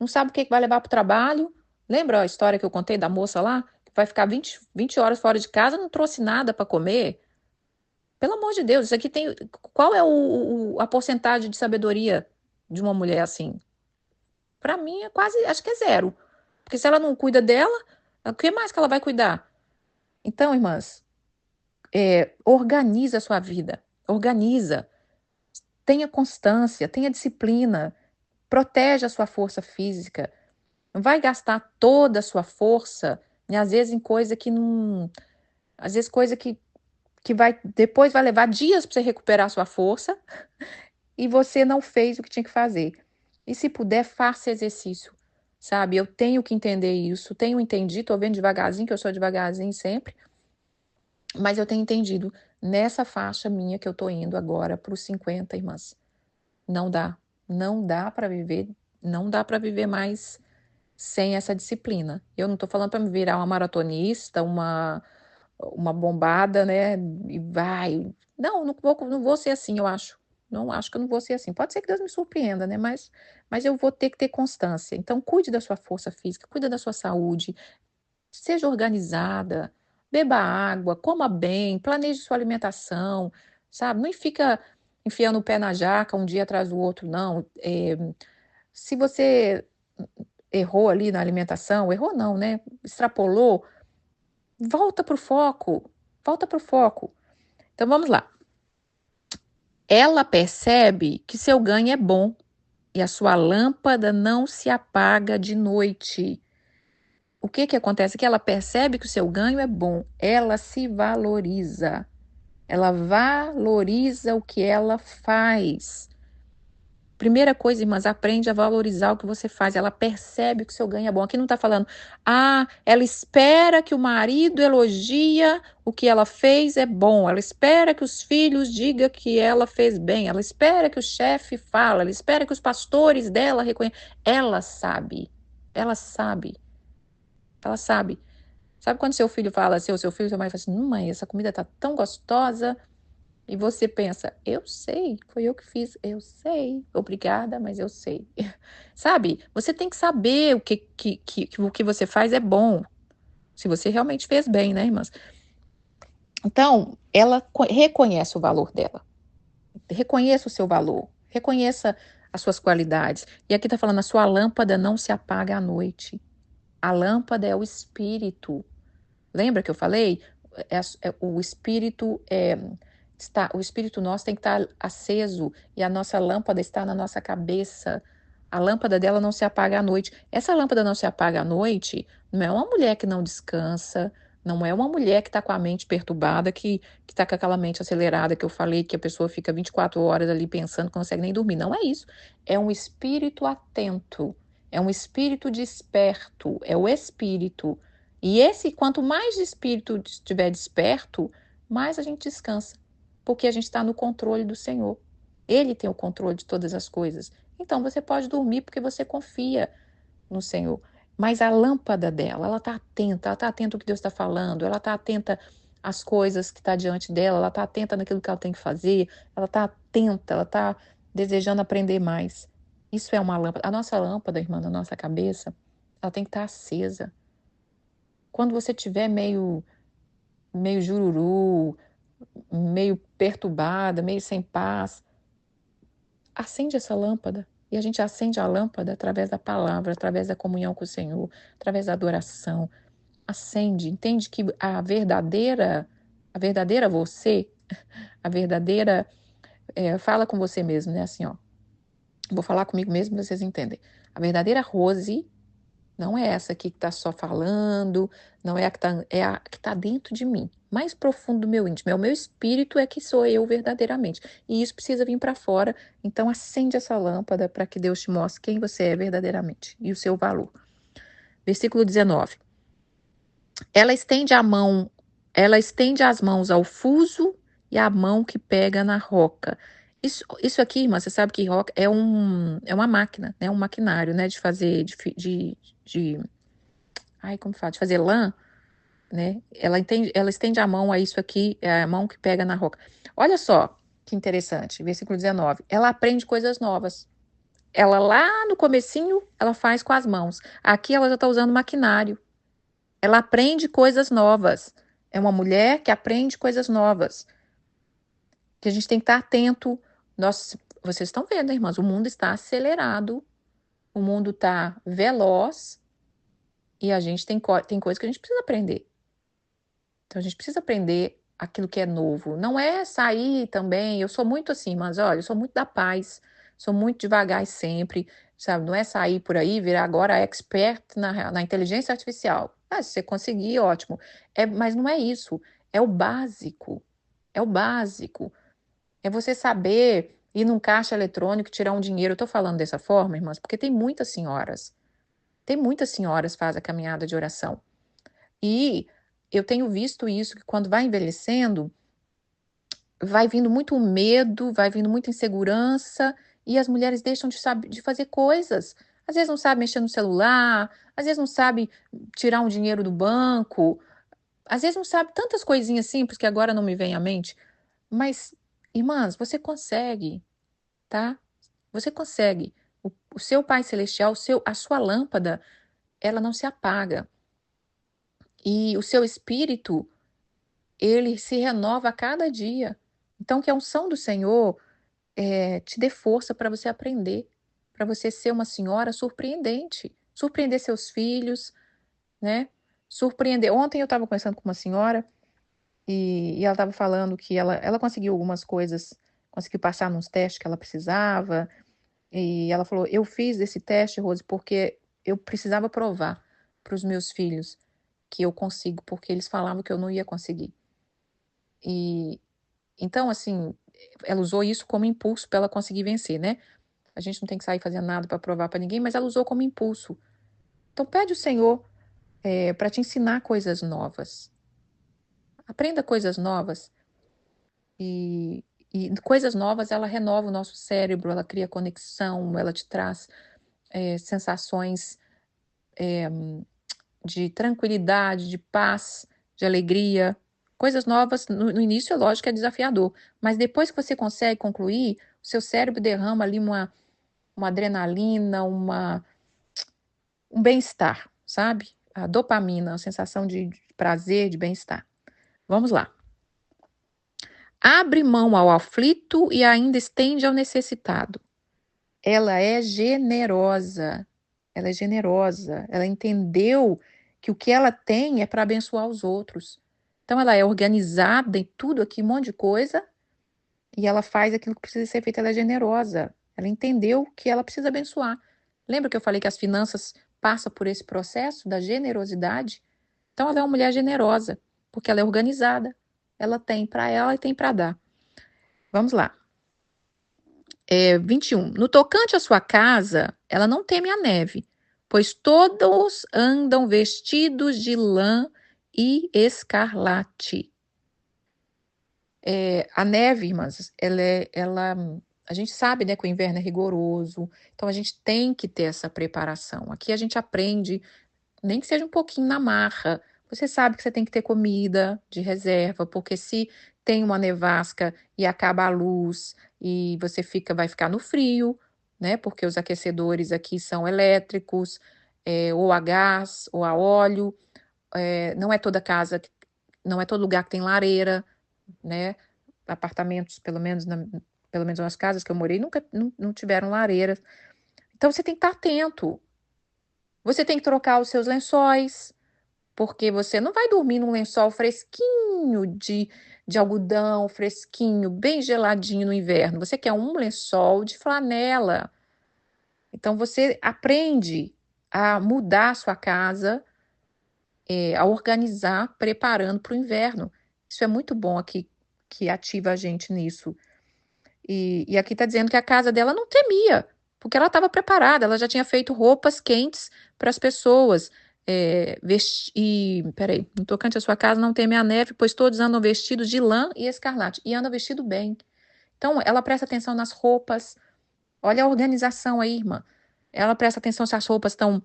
não sabe o que vai levar para o trabalho. Lembra a história que eu contei da moça lá? Que vai ficar 20 horas fora de casa, não trouxe nada para comer? Pelo amor de Deus, isso aqui tem. Qual é a porcentagem de sabedoria de uma mulher assim? Para mim é quase, acho que é zero. Porque se ela não cuida dela, o que mais que ela vai cuidar? Então, irmãs, organiza a sua vida. Organiza. Tenha constância, tenha disciplina. Protege a sua força física. Não vai gastar toda a sua força, né, às vezes em coisa que não. Às vezes coisa que vai. Depois vai levar dias para você recuperar a sua força e você não fez o que tinha que fazer. E se puder, faça exercício, sabe? Eu tenho que entender isso, tenho entendido, tô vendo devagarzinho, que eu sou devagarzinho sempre, mas eu tenho entendido nessa faixa minha que eu tô indo agora para os 50, irmãs. Não dá, não dá para viver, não dá para viver mais sem essa disciplina. Eu não tô falando para me virar uma maratonista, uma bombada, né? E vai. Não, não vou ser assim, eu acho. Não acho que eu não vou ser assim. Pode ser que Deus me surpreenda, né? Mas eu vou ter que ter constância. Então, cuide da sua força física, cuide da sua saúde, seja organizada, beba água, coma bem, planeje sua alimentação, sabe? Não fica enfiando o pé na jaca um dia atrás do outro, não. Se você errou ali na alimentação, errou não, né? Extrapolou, volta para o foco, volta para o foco. Então vamos lá. Ela percebe que seu ganho é bom e a sua lâmpada não se apaga de noite. O que que acontece? Que ela percebe que o seu ganho é bom, ela se valoriza. Ela valoriza o que ela faz. Primeira coisa, irmãs, aprende a valorizar o que você faz. Ela percebe que o seu ganho é bom. Aqui não está falando, ela espera que o marido elogia o que ela fez é bom. Ela espera que os filhos digam que ela fez bem. Ela espera que o chefe fala. Ela espera que os pastores dela reconheçam. Ela sabe. Ela sabe. Ela sabe. Sabe quando seu filho fala assim, ou seu filho, seu mãe fala assim, mãe, essa comida tá tão gostosa. E você pensa, eu sei, foi eu que fiz, eu sei, obrigada, mas eu sei. Sabe? Você tem que saber o que você faz é bom, se você realmente fez bem, né, irmãs? Então, ela reconhece o valor dela, reconheça o seu valor, reconheça as suas qualidades. E aqui tá falando, a sua lâmpada não se apaga à noite. A lâmpada é o espírito. Lembra que eu falei? O espírito o espírito nosso tem que estar aceso e a nossa lâmpada está na nossa cabeça. A lâmpada dela não se apaga à noite. Essa lâmpada não se apaga à noite não é uma mulher que não descansa, não é uma mulher que está com a mente perturbada, que está com aquela mente acelerada que eu falei, que a pessoa fica 24 horas ali pensando, não consegue nem dormir. Não é isso. É um espírito atento, é um espírito desperto, é o espírito. E esse, quanto mais espírito estiver desperto, mais a gente descansa, porque a gente está no controle do Senhor. Ele tem o controle de todas as coisas. Então você pode dormir porque você confia no Senhor. Mas a lâmpada dela, ela está atenta ao que Deus está falando, ela está atenta às coisas que está diante dela, ela está atenta naquilo que ela tem que fazer, ela está atenta, ela está desejando aprender mais. Isso é uma lâmpada. A nossa lâmpada, irmã, na nossa cabeça, ela tem que estar acesa. Quando você estiver meio jururu, meio perturbada, meio sem paz, acende essa lâmpada. E a gente acende a lâmpada através da palavra, através da comunhão com o Senhor, através da adoração. Acende, entende que a verdadeira você, a verdadeira, fala com você mesmo, né? Assim, ó. Vou falar comigo mesmo para vocês entendem. A verdadeira Rose não é essa aqui que está só falando, não é a que está, é a que está dentro de mim, mais profundo do meu íntimo. É o meu espírito é que sou eu verdadeiramente. E isso precisa vir para fora. Então acende essa lâmpada para que Deus te mostre quem você é verdadeiramente e o seu valor. Versículo 19. Ela estende a mão, ela estende as mãos ao fuso e a mão que pega na roca. Isso aqui, irmã, você sabe que roca é uma máquina, né? Um maquinário, né? De fazer, ai, como fala? De fazer lã, né? Ela estende a mão a isso aqui, é a mão que pega na roca. Olha só que interessante, versículo 19. Ela aprende coisas novas. Ela lá no comecinho, ela faz com as mãos. Aqui ela já está usando maquinário. Ela aprende coisas novas. É uma mulher que aprende coisas novas. Que a gente tem que estar atento. Vocês estão vendo, né, irmãs? O mundo está acelerado. O mundo está veloz. E a gente tem coisas que a gente precisa aprender. Então a gente precisa aprender aquilo que é novo. Não é sair também. Eu sou muito assim, mas olha, eu sou muito da paz. Sou muito devagar e sempre. Sabe? Não é sair por aí, virar agora expert na inteligência artificial. Ah, se você conseguir, ótimo. Mas não é isso. É o básico. É o básico. É você saber ir num caixa eletrônico, tirar um dinheiro. Eu estou falando dessa forma, irmãs, porque tem muitas senhoras. Tem muitas senhoras que fazem a caminhada de oração. E eu tenho visto isso, que quando vai envelhecendo, vai vindo muito medo, vai vindo muita insegurança, e as mulheres deixam de fazer coisas. Às vezes não sabe mexer no celular, às vezes não sabe tirar um dinheiro do banco, às vezes não sabe tantas coisinhas simples que agora não me vem à mente. Mas, irmãs, você consegue, tá? Você consegue. O seu Pai Celestial, a sua lâmpada, ela não se apaga. E o seu espírito, ele se renova a cada dia. Então, que a unção do Senhor te dê força para você aprender, para você ser uma senhora surpreendente, surpreender seus filhos, né? Surpreender. Ontem eu estava conversando com uma senhora e ela estava falando que ela conseguiu algumas coisas, conseguiu passar nos testes que ela precisava, e ela falou: Eu fiz esse teste, Rose, porque eu precisava provar para os meus filhos que eu consigo, porque eles falavam que eu não ia conseguir. E então, assim, ela usou isso como impulso para ela conseguir vencer, né? A gente não tem que sair fazendo nada para provar para ninguém, mas ela usou como impulso. Então, pede o Senhor para te ensinar coisas novas. Aprenda coisas novas e, e coisas novas ela renova o nosso cérebro, ela cria conexão, ela te traz sensações de tranquilidade, de paz, de alegria. Coisas novas, no início, é lógico que é desafiador, mas depois que você consegue concluir, o seu cérebro derrama ali uma adrenalina, um bem-estar, sabe? A dopamina, a sensação de prazer, de bem-estar. Vamos lá. Abre mão ao aflito e ainda estende ao necessitado. Ela é generosa. Ela é generosa. Ela entendeu que o que ela tem é para abençoar os outros. Então, ela é organizada em tudo aqui, um monte de coisa, e ela faz aquilo que precisa ser feito. Ela é generosa. Ela entendeu que ela precisa abençoar. Lembra que eu falei que as finanças passam por esse processo da generosidade? Então, ela é uma mulher generosa, porque ela é organizada. Ela tem para ela e tem para dar. Vamos lá. 21. No tocante à sua casa, ela não teme a neve, pois todos andam vestidos de lã e escarlate. A neve, irmãs, a gente sabe, né, que o inverno é rigoroso, então a gente tem que ter essa preparação. Aqui a gente aprende, nem que seja um pouquinho na marra. Você sabe que você tem que ter comida de reserva, porque se tem uma nevasca e acaba a luz e você vai ficar no frio, né? Porque os aquecedores aqui são elétricos, ou a gás, ou a óleo. Não é toda casa, não é todo lugar que tem lareira, né? Apartamentos, pelo menos nas casas que eu morei, nunca não tiveram lareira. Então você tem que estar atento. Você tem que trocar os seus lençóis, porque você não vai dormir num lençol fresquinho de algodão, fresquinho, bem geladinho no inverno. Você quer um lençol de flanela. Então você aprende a mudar a sua casa, a organizar, preparando para o inverno. Isso é muito bom aqui, que ativa a gente nisso. E aqui está dizendo que a casa dela não temia, porque ela estava preparada, ela já tinha feito roupas quentes para as pessoas. Peraí, no tocante à sua casa não teme a neve, pois todos andam vestidos de lã e escarlate, e andam vestido bem. Então, ela presta atenção nas roupas, olha a organização aí, irmã. Ela presta atenção se as roupas estão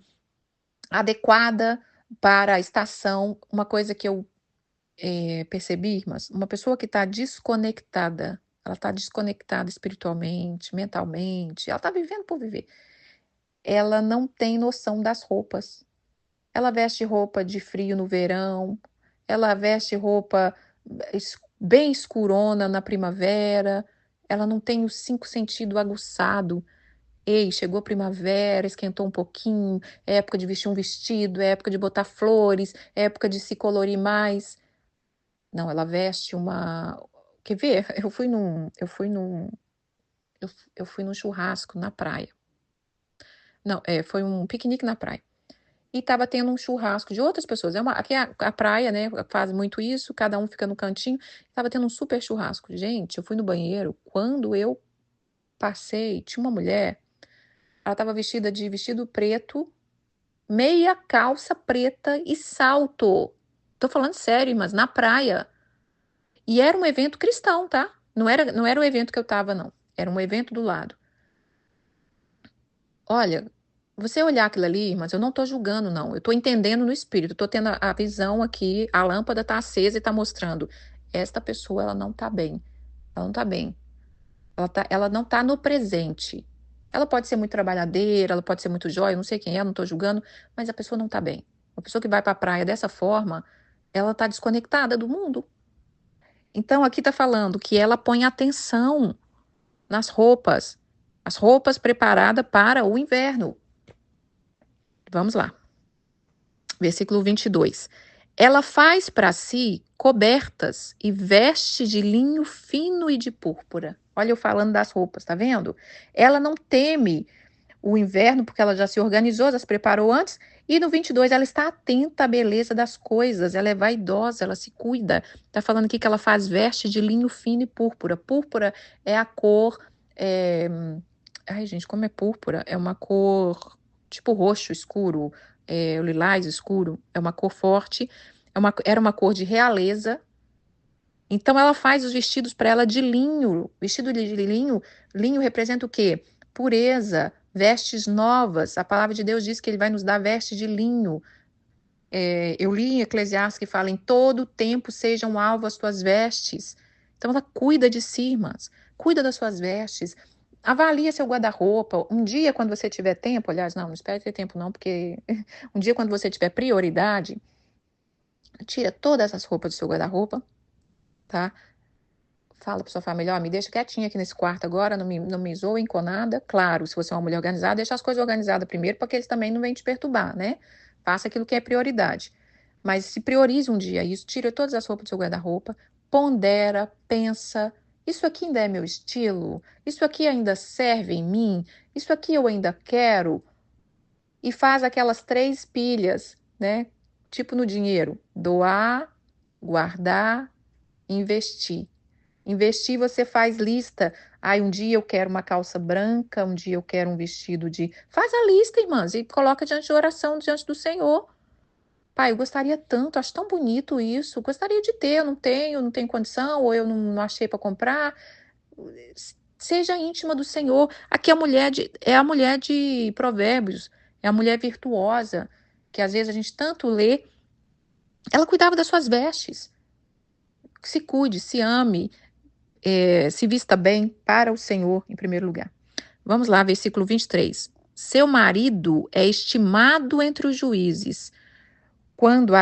adequadas para a estação. Uma coisa que eu percebi, irmãs, uma pessoa que está desconectada, ela está desconectada espiritualmente, mentalmente, ela está vivendo por viver. Ela não tem noção das roupas. Ela veste roupa de frio no verão, ela veste roupa bem escurona na primavera, ela não tem os cinco sentidos aguçado. Ei, chegou a primavera, esquentou um pouquinho, é época de vestir um vestido, é época de botar flores, é época de se colorir mais. Não, ela veste uma. Quer ver? Eu fui num churrasco na praia. Não, foi um piquenique na praia. E estava tendo um churrasco de outras pessoas. Aqui a praia, né? Faz muito isso, cada um fica no cantinho. Estava tendo um super churrasco. Gente, eu fui no banheiro. Quando eu passei, tinha uma mulher. Ela estava vestida de vestido preto, meia calça preta e salto. Tô falando sério, mas na praia. E era um evento cristão, tá? Não era o evento que eu tava, não. Era um evento do lado. Olha, você olhar aquilo ali, mas eu não tô julgando, não. Eu tô entendendo no espírito, tô tendo a visão aqui, a lâmpada tá acesa e tá mostrando. Esta pessoa, ela não tá bem. Ela não tá bem. Ela não tá no presente. Ela pode ser muito trabalhadeira, ela pode ser muito jóia, eu não sei quem é, não tô julgando, mas a pessoa não tá bem. Uma pessoa que vai pra praia dessa forma, ela tá desconectada do mundo. Então, aqui tá falando que ela põe atenção nas roupas, as roupas preparadas para o inverno. Vamos lá. Versículo 22. Ela faz para si cobertas e veste de linho fino e de púrpura. Olha eu falando das roupas, tá vendo? Ela não teme o inverno porque ela já se organizou, já se preparou antes. E no 22 ela está atenta à beleza das coisas, ela é vaidosa, ela se cuida. Tá falando aqui que ela faz veste de linho fino e púrpura. Púrpura é a cor. Ai, gente, como é púrpura? É uma cor tipo roxo escuro, o lilás escuro. É uma cor forte. Era uma cor de realeza. Então ela faz os vestidos para ela de linho. Vestido de linho, linho representa o quê? Pureza, vestes novas. A palavra de Deus diz que ele vai nos dar veste de linho. Eu li em Eclesiastes que fala: em todo tempo sejam alvo as tuas vestes. Então ela cuida de si, irmãs. Cuida das suas vestes. Avalia seu guarda-roupa. Um dia, quando você tiver tempo, aliás, não espere ter tempo, não, porque um dia, quando você tiver prioridade, tira todas as roupas do seu guarda-roupa, tá? Fala para sua família: me deixa quietinha aqui nesse quarto agora, não me zoem com nada. Claro, se você é uma mulher organizada, deixa as coisas organizadas primeiro, para que eles também não venham te perturbar, né? Faça aquilo que é prioridade. Mas se priorize um dia isso, tira todas as roupas do seu guarda-roupa, pondera, pensa: isso aqui ainda é meu estilo? Isso aqui ainda serve em mim? Isso aqui eu ainda quero? E faz aquelas 3 pilhas, né? Tipo no dinheiro: doar, guardar, investir. Investir, você faz lista. Um dia eu quero uma calça branca, um dia eu quero um vestido de. Faz a lista, irmãs, e coloca diante de oração, diante do Senhor. Pai, eu gostaria tanto, acho tão bonito isso. Gostaria de ter, eu não tenho condição, ou eu não achei para comprar. Seja íntima do Senhor. Aqui é a mulher de Provérbios, é a mulher virtuosa, que às vezes a gente tanto lê. Ela cuidava das suas vestes. Se cuide, se ame, se vista bem para o Senhor em primeiro lugar. Vamos lá, versículo 23. Seu marido é estimado entre os juízes, quando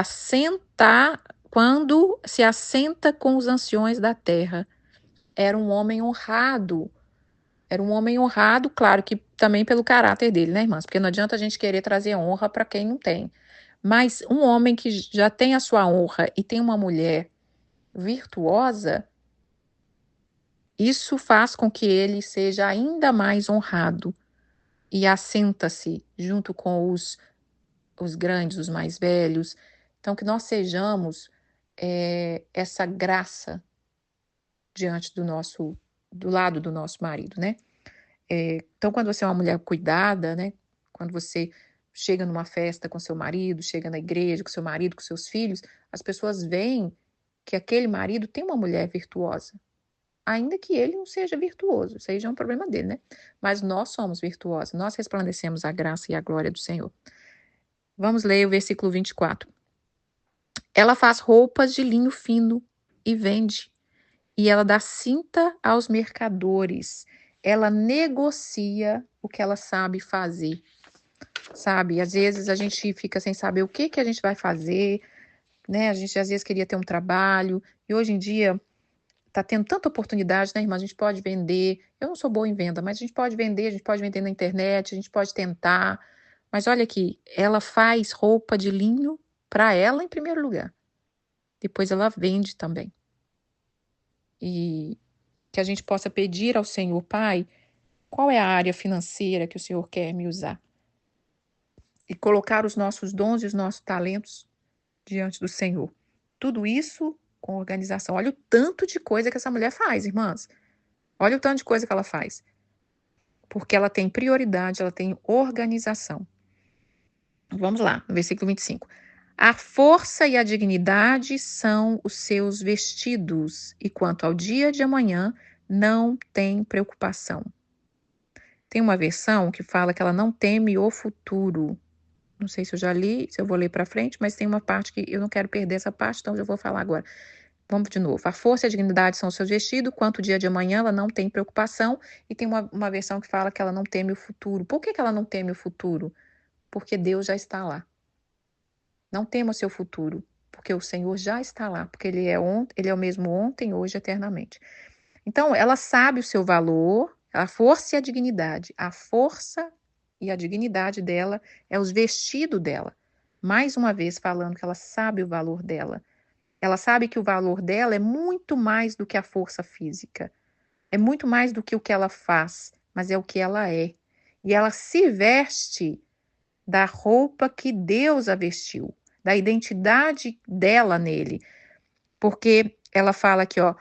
se assenta com os anciões da terra. Era um homem honrado. Era um homem honrado, claro que também pelo caráter dele, né, irmãs? Porque não adianta a gente querer trazer honra para quem não tem. Mas um homem que já tem a sua honra e tem uma mulher virtuosa, isso faz com que ele seja ainda mais honrado e assenta-se junto com os grandes, os mais velhos. Então, que nós sejamos essa graça diante do lado do nosso marido, né? Então, quando você é uma mulher cuidada, né? Quando você chega numa festa com seu marido, chega na igreja com seu marido, com seus filhos, as pessoas veem que aquele marido tem uma mulher virtuosa. Ainda que ele não seja virtuoso, isso aí já é um problema dele, né? Mas nós somos virtuosos, nós resplandecemos a graça e a glória do Senhor. Vamos ler o versículo 24. Ela faz roupas de linho fino e vende, e ela dá cinta aos mercadores. Ela negocia o que ela sabe fazer, sabe? Às vezes a gente fica sem saber o que a gente vai fazer, né? A gente às vezes queria ter um trabalho, e hoje em dia tá tendo tanta oportunidade, né, irmã? A gente pode vender. Eu não sou boa em venda, mas a gente pode vender na internet, a gente pode tentar. Mas olha aqui, ela faz roupa de linho para ela em primeiro lugar. Depois ela vende também. E que a gente possa pedir ao Senhor, Pai, qual é a área financeira que o Senhor quer me usar? E colocar os nossos dons e os nossos talentos diante do Senhor. Tudo isso com organização. Olha o tanto de coisa que essa mulher faz, irmãs. Olha o tanto de coisa que ela faz. Porque ela tem prioridade, ela tem organização. Vamos lá, no versículo 25. A força e a dignidade são os seus vestidos, e quanto ao dia de amanhã, não tem preocupação. Tem uma versão que fala que ela não teme o futuro. Não sei se eu já li, se eu vou ler para frente, mas tem uma parte que eu não quero perder essa parte, então eu vou falar agora. Vamos de novo. A força e a dignidade são os seus vestidos, quanto o dia de amanhã ela não tem preocupação, e tem uma versão que fala que ela não teme o futuro. Por que ela não teme o futuro? Porque Deus já está lá. Não tema o seu futuro, porque o Senhor já está lá, porque Ele é o mesmo ontem, hoje, eternamente. Então, ela sabe o seu valor, a força e a dignidade. A força e a dignidade dela é os vestidos dela. Mais uma vez falando que ela sabe o valor dela. Ela sabe que o valor dela é muito mais do que a força física. É muito mais do que o que ela faz, mas é o que ela é. E ela se veste da roupa que Deus a vestiu, da identidade dela nele. Porque ela fala aqui, ó,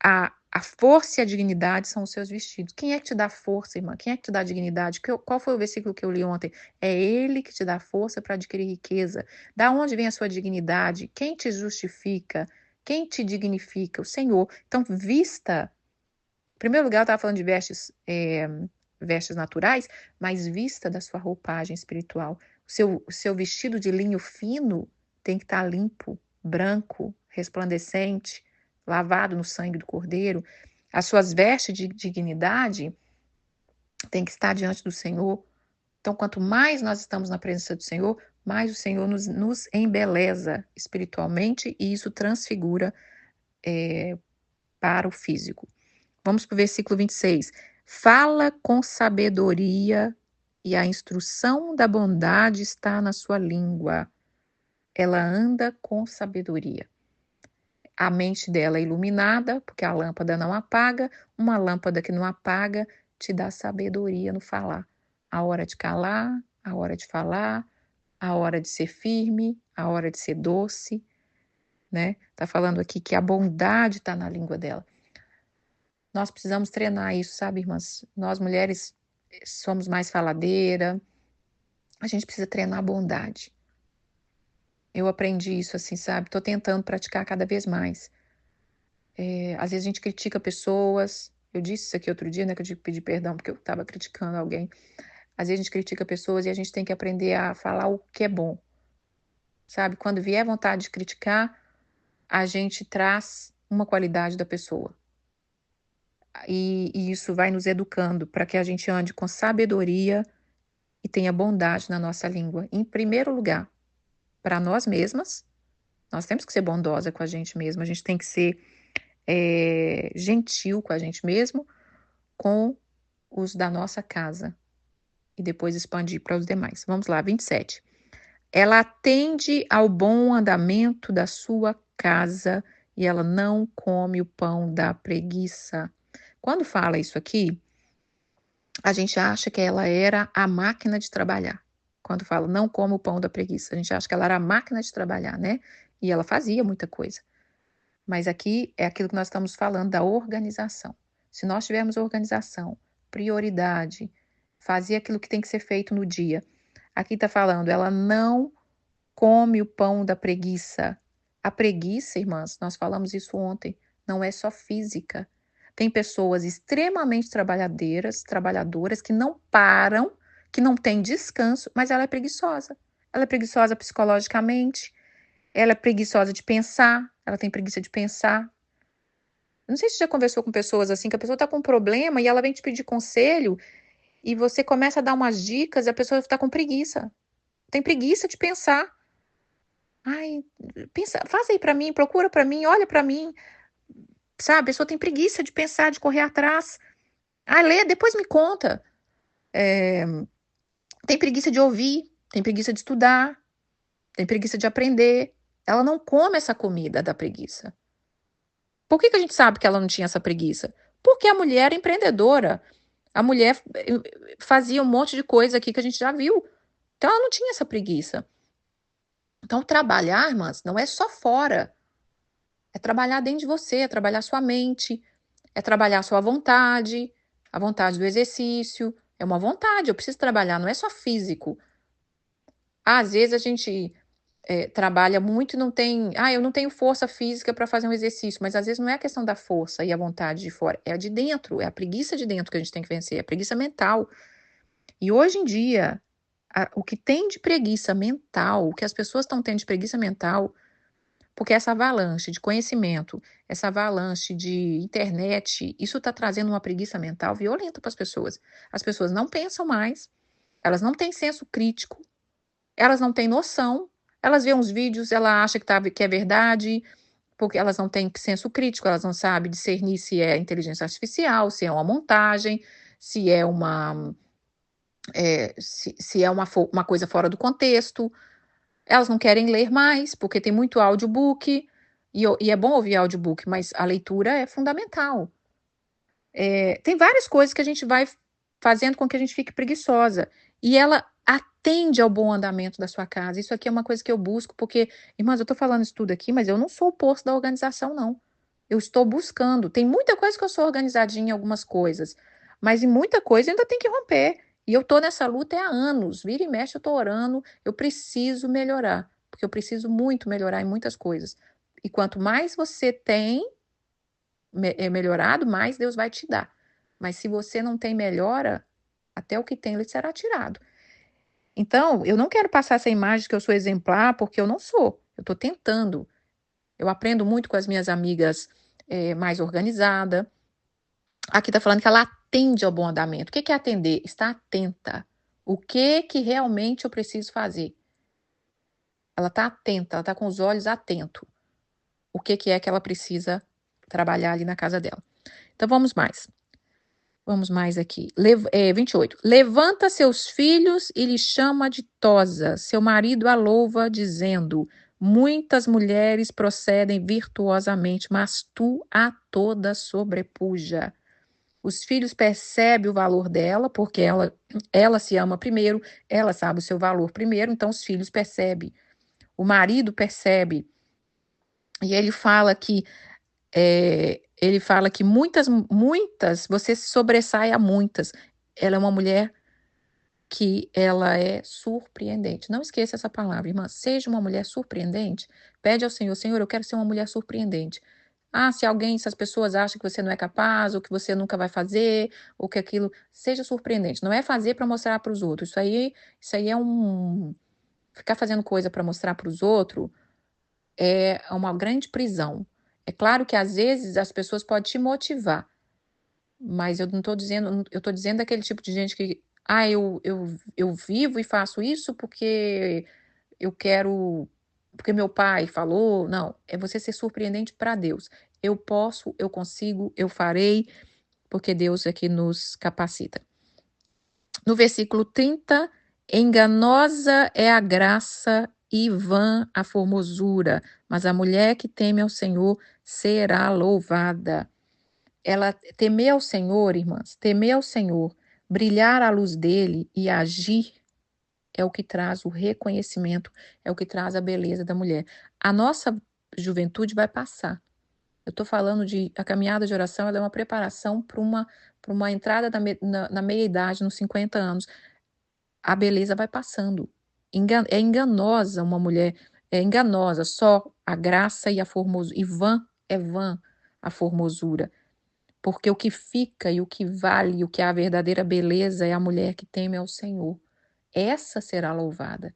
a força e a dignidade são os seus vestidos. Quem é que te dá força, irmã? Quem é que te dá dignidade? Qual foi o versículo que eu li ontem? É Ele que te dá força para adquirir riqueza. Da onde vem a sua dignidade? Quem te justifica? Quem te dignifica? O Senhor. Então, vista. Em primeiro lugar, eu estava falando de vestes naturais, mas vista da sua roupagem espiritual. O seu vestido de linho fino tem que estar limpo, branco, resplandecente, lavado no sangue do Cordeiro. As suas vestes de dignidade têm que estar diante do Senhor. Então, quanto mais nós estamos na presença do Senhor, mais o Senhor nos embeleza espiritualmente e isso transfigura para o físico. Vamos para o versículo 26. Fala com sabedoria e a instrução da bondade está na sua língua. Ela anda com sabedoria. A mente dela é iluminada, porque a lâmpada não apaga. Uma lâmpada que não apaga te dá sabedoria no falar. A hora de calar, a hora de falar, a hora de ser firme, a hora de ser doce, né? Tá falando aqui que a bondade está na língua dela. Nós precisamos treinar isso, sabe, irmãs? Nós mulheres somos mais faladeira. A gente precisa treinar a bondade. Eu aprendi isso assim, sabe? Tô tentando praticar cada vez mais. Às vezes a gente critica pessoas. Eu disse isso aqui outro dia, né? Que eu tive que pedir perdão porque eu estava criticando alguém. Às vezes a gente critica pessoas e a gente tem que aprender a falar o que é bom. Sabe? Quando vier vontade de criticar, a gente traz uma qualidade da pessoa. E isso vai nos educando para que a gente ande com sabedoria e tenha bondade na nossa língua. Em primeiro lugar, para nós mesmas, nós temos que ser bondosa com a gente mesma, a gente tem que ser gentil com a gente mesmo, com os da nossa casa e depois expandir para os demais. Vamos lá, 27. Ela atende ao bom andamento da sua casa e ela não come o pão da preguiça. Quando fala isso aqui, a gente acha que ela era a máquina de trabalhar. Quando fala não come o pão da preguiça, a gente acha que ela era a máquina de trabalhar, né? E ela fazia muita coisa. Mas aqui é aquilo que nós estamos falando da organização. Se nós tivermos organização, prioridade, fazer aquilo que tem que ser feito no dia. Aqui está falando, ela não come o pão da preguiça. A preguiça, irmãs, nós falamos isso ontem, não é só física. Tem pessoas extremamente trabalhadoras que não param, que não têm descanso, mas ela é preguiçosa. Ela é preguiçosa psicologicamente, ela é preguiçosa de pensar, ela tem preguiça de pensar. Não sei se você já conversou com pessoas assim, que a pessoa está com um problema e ela vem te pedir conselho e você começa a dar umas dicas e a pessoa está com preguiça. Tem preguiça de pensar. Ai, pensa, faz aí para mim, procura para mim, olha para mim. Sabe, a pessoa tem preguiça de pensar, de correr atrás. Ah, lê, depois me conta. Tem preguiça de ouvir, tem preguiça de estudar, tem preguiça de aprender. Ela não come essa comida da preguiça. Por que a gente sabe que ela não tinha essa preguiça? Porque a mulher era empreendedora. A mulher fazia um monte de coisa aqui que a gente já viu. Então ela não tinha essa preguiça. Então trabalhar, irmãs, não é só fora. É trabalhar dentro de você, é trabalhar sua mente, é trabalhar sua vontade, a vontade do exercício. É uma vontade, eu preciso trabalhar, não é só físico. Às vezes a gente trabalha muito e não tem. Ah, eu não tenho força física para fazer um exercício, mas às vezes não é a questão da força e a vontade de fora, é a de dentro, é a preguiça de dentro que a gente tem que vencer, é a preguiça mental. E hoje em dia, o que tem de preguiça mental, o que as pessoas estão tendo de preguiça mental, porque essa avalanche de conhecimento, essa avalanche de internet, isso está trazendo uma preguiça mental violenta para as pessoas. As pessoas não pensam mais, elas não têm senso crítico, elas não têm noção, elas vêem uns vídeos, ela acha que é verdade, porque elas não têm senso crítico, elas não sabem discernir se é inteligência artificial, se é uma montagem, se é se é uma coisa fora do contexto. Elas não querem ler mais, porque tem muito audiobook, e é bom ouvir audiobook, mas a leitura é fundamental. Tem várias coisas que a gente vai fazendo com que a gente fique preguiçosa. E ela atende ao bom andamento da sua casa. Isso aqui é uma coisa que eu busco, porque, irmãs, eu estou falando isso tudo aqui, mas eu não sou o posto da organização, não. Eu estou buscando. Tem muita coisa que eu sou organizadinha em algumas coisas, mas em muita coisa eu ainda tem que romper. E eu estou nessa luta há anos. Vira e mexe, eu estou orando. Eu preciso melhorar, porque eu preciso muito melhorar em muitas coisas. E quanto mais você tem melhorado, mais Deus vai te dar. Mas se você não tem melhora, até o que tem lhe será tirado. Então, eu não quero passar essa imagem de que eu sou exemplar, porque eu não sou. Eu estou tentando. Eu aprendo muito com as minhas amigas mais organizadas. Aqui está falando que ela atende ao bom andamento. O que é atender? Está atenta. O que realmente eu preciso fazer? Ela está atenta, ela está com os olhos atentos. O que é que ela precisa trabalhar ali na casa dela. Então, vamos mais. Vamos mais aqui. 28. Levanta seus filhos e lhe chama de tosa. Seu marido a louva, dizendo: muitas mulheres procedem virtuosamente, mas tu a toda sobrepuja. Os filhos percebem o valor dela, porque ela se ama primeiro, ela sabe o seu valor primeiro, então os filhos percebem. O marido percebe. E ele fala que muitas, você se sobressai a muitas. Ela é uma mulher que ela é surpreendente. Não esqueça essa palavra, irmã. Seja uma mulher surpreendente. Pede ao Senhor, Senhor, eu quero ser uma mulher surpreendente. Ah, se as pessoas acham que você não é capaz, ou que você nunca vai fazer, ou que aquilo, seja surpreendente. Não é fazer para mostrar para os outros. Isso aí é ficar fazendo coisa para mostrar para os outros é uma grande prisão. É claro que às vezes as pessoas podem te motivar, mas eu não estou dizendo, eu estou dizendo daquele tipo de gente que, eu vivo e faço isso porque eu quero, porque meu pai falou. Não, é você ser surpreendente para Deus. Eu posso, eu consigo, eu farei. porque Deus é que nos capacita. No versículo 30, enganosa é a graça e vã a formosura, mas a mulher que teme ao Senhor será louvada. Ela temer ao Senhor, irmãs, temer ao Senhor, brilhar a luz dele e agir é o que traz o reconhecimento, é o que traz a beleza da mulher. A nossa juventude vai passar. Eu estou falando de a caminhada de oração, ela é uma preparação para uma entrada na meia-idade, nos 50 anos. A beleza vai passando. É enganosa uma mulher, é enganosa só a graça e a formosura. E vã a formosura. Porque o que fica e o que vale, o que é a verdadeira beleza é a mulher que teme ao Senhor. Essa será louvada.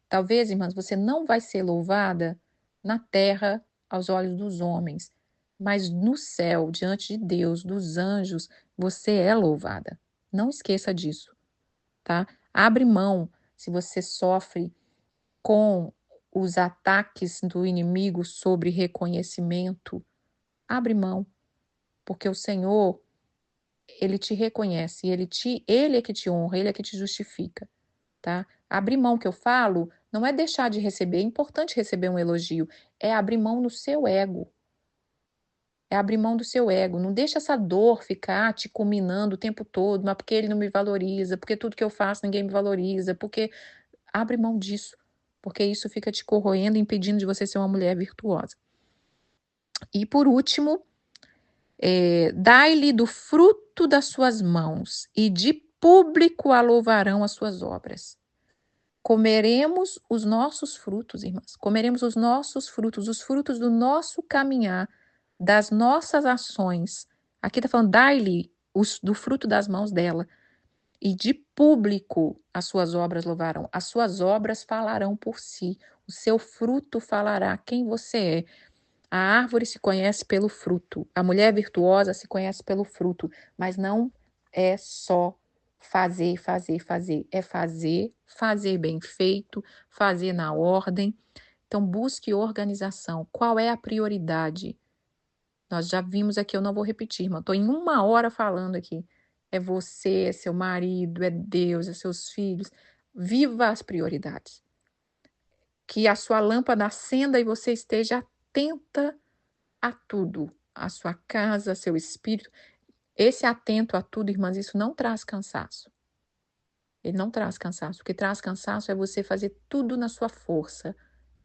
Talvez, irmãs, você não vai ser louvada na terra aos olhos dos homens, mas no céu, diante de Deus, dos anjos, você é louvada. Não esqueça disso, tá? Abre mão se você sofre com os ataques do inimigo sobre reconhecimento. Abre mão, porque o Senhor, ele te reconhece, ele é que te honra, ele é que te justifica, tá? Abrir mão que eu falo não é deixar de receber, é importante receber um elogio, é abrir mão no seu ego. É abrir mão do seu ego, não deixa essa dor ficar te culminando o tempo todo, mas porque ele não me valoriza, porque tudo que eu faço ninguém me valoriza, porque abre mão disso, porque isso fica te corroendo, impedindo de você ser uma mulher virtuosa. E por último, dai-lhe do fruto das suas mãos, e de público a louvarão as suas obras. Comeremos os nossos frutos, irmãs. Comeremos os nossos frutos, os frutos do nosso caminhar, das nossas ações. Aqui está falando, dai-lhe do fruto das mãos dela. E de público as suas obras louvarão. As suas obras falarão por si. O seu fruto falará quem você é. A árvore se conhece pelo fruto. A mulher virtuosa se conhece pelo fruto. Mas não é só fazer, fazer, fazer. É fazer, fazer bem feito, fazer na ordem. Então, busque organização. Qual é a prioridade? Nós já vimos aqui, eu não vou repetir, irmão. Estou em 1 hora falando aqui. É você, é seu marido, é Deus, é seus filhos. Viva as prioridades. Que a sua lâmpada acenda e você esteja atenta a tudo. A sua casa, seu espírito. Esse atento a tudo, irmãs, isso não traz cansaço. Ele não traz cansaço. O que traz cansaço é você fazer tudo na sua força,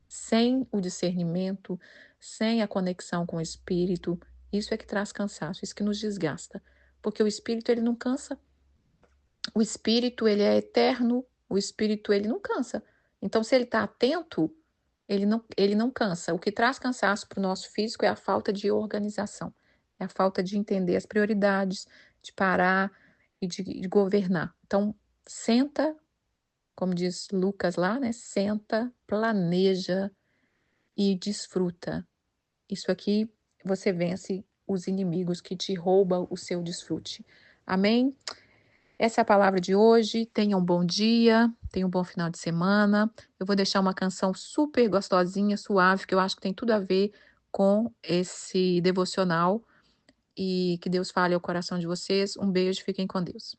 sem o discernimento, sem a conexão com o espírito. Isso é que traz cansaço, isso que nos desgasta. Porque o espírito, ele não cansa. O espírito, ele é eterno. O espírito, ele não cansa. Então, se ele está atento, ele não cansa. O que traz cansaço para o nosso físico é a falta de organização. É a falta de entender as prioridades, de parar e de governar. Então, senta, como diz Lucas lá, né? Senta, planeja e desfruta. Isso aqui você vence os inimigos que te roubam o seu desfrute. Amém? Essa é a palavra de hoje. Tenha um bom dia, tenha um bom final de semana. Eu vou deixar uma canção super gostosinha, suave, que eu acho que tem tudo a ver com esse devocional. E que Deus fale ao coração de vocês. Um beijo, fiquem com Deus.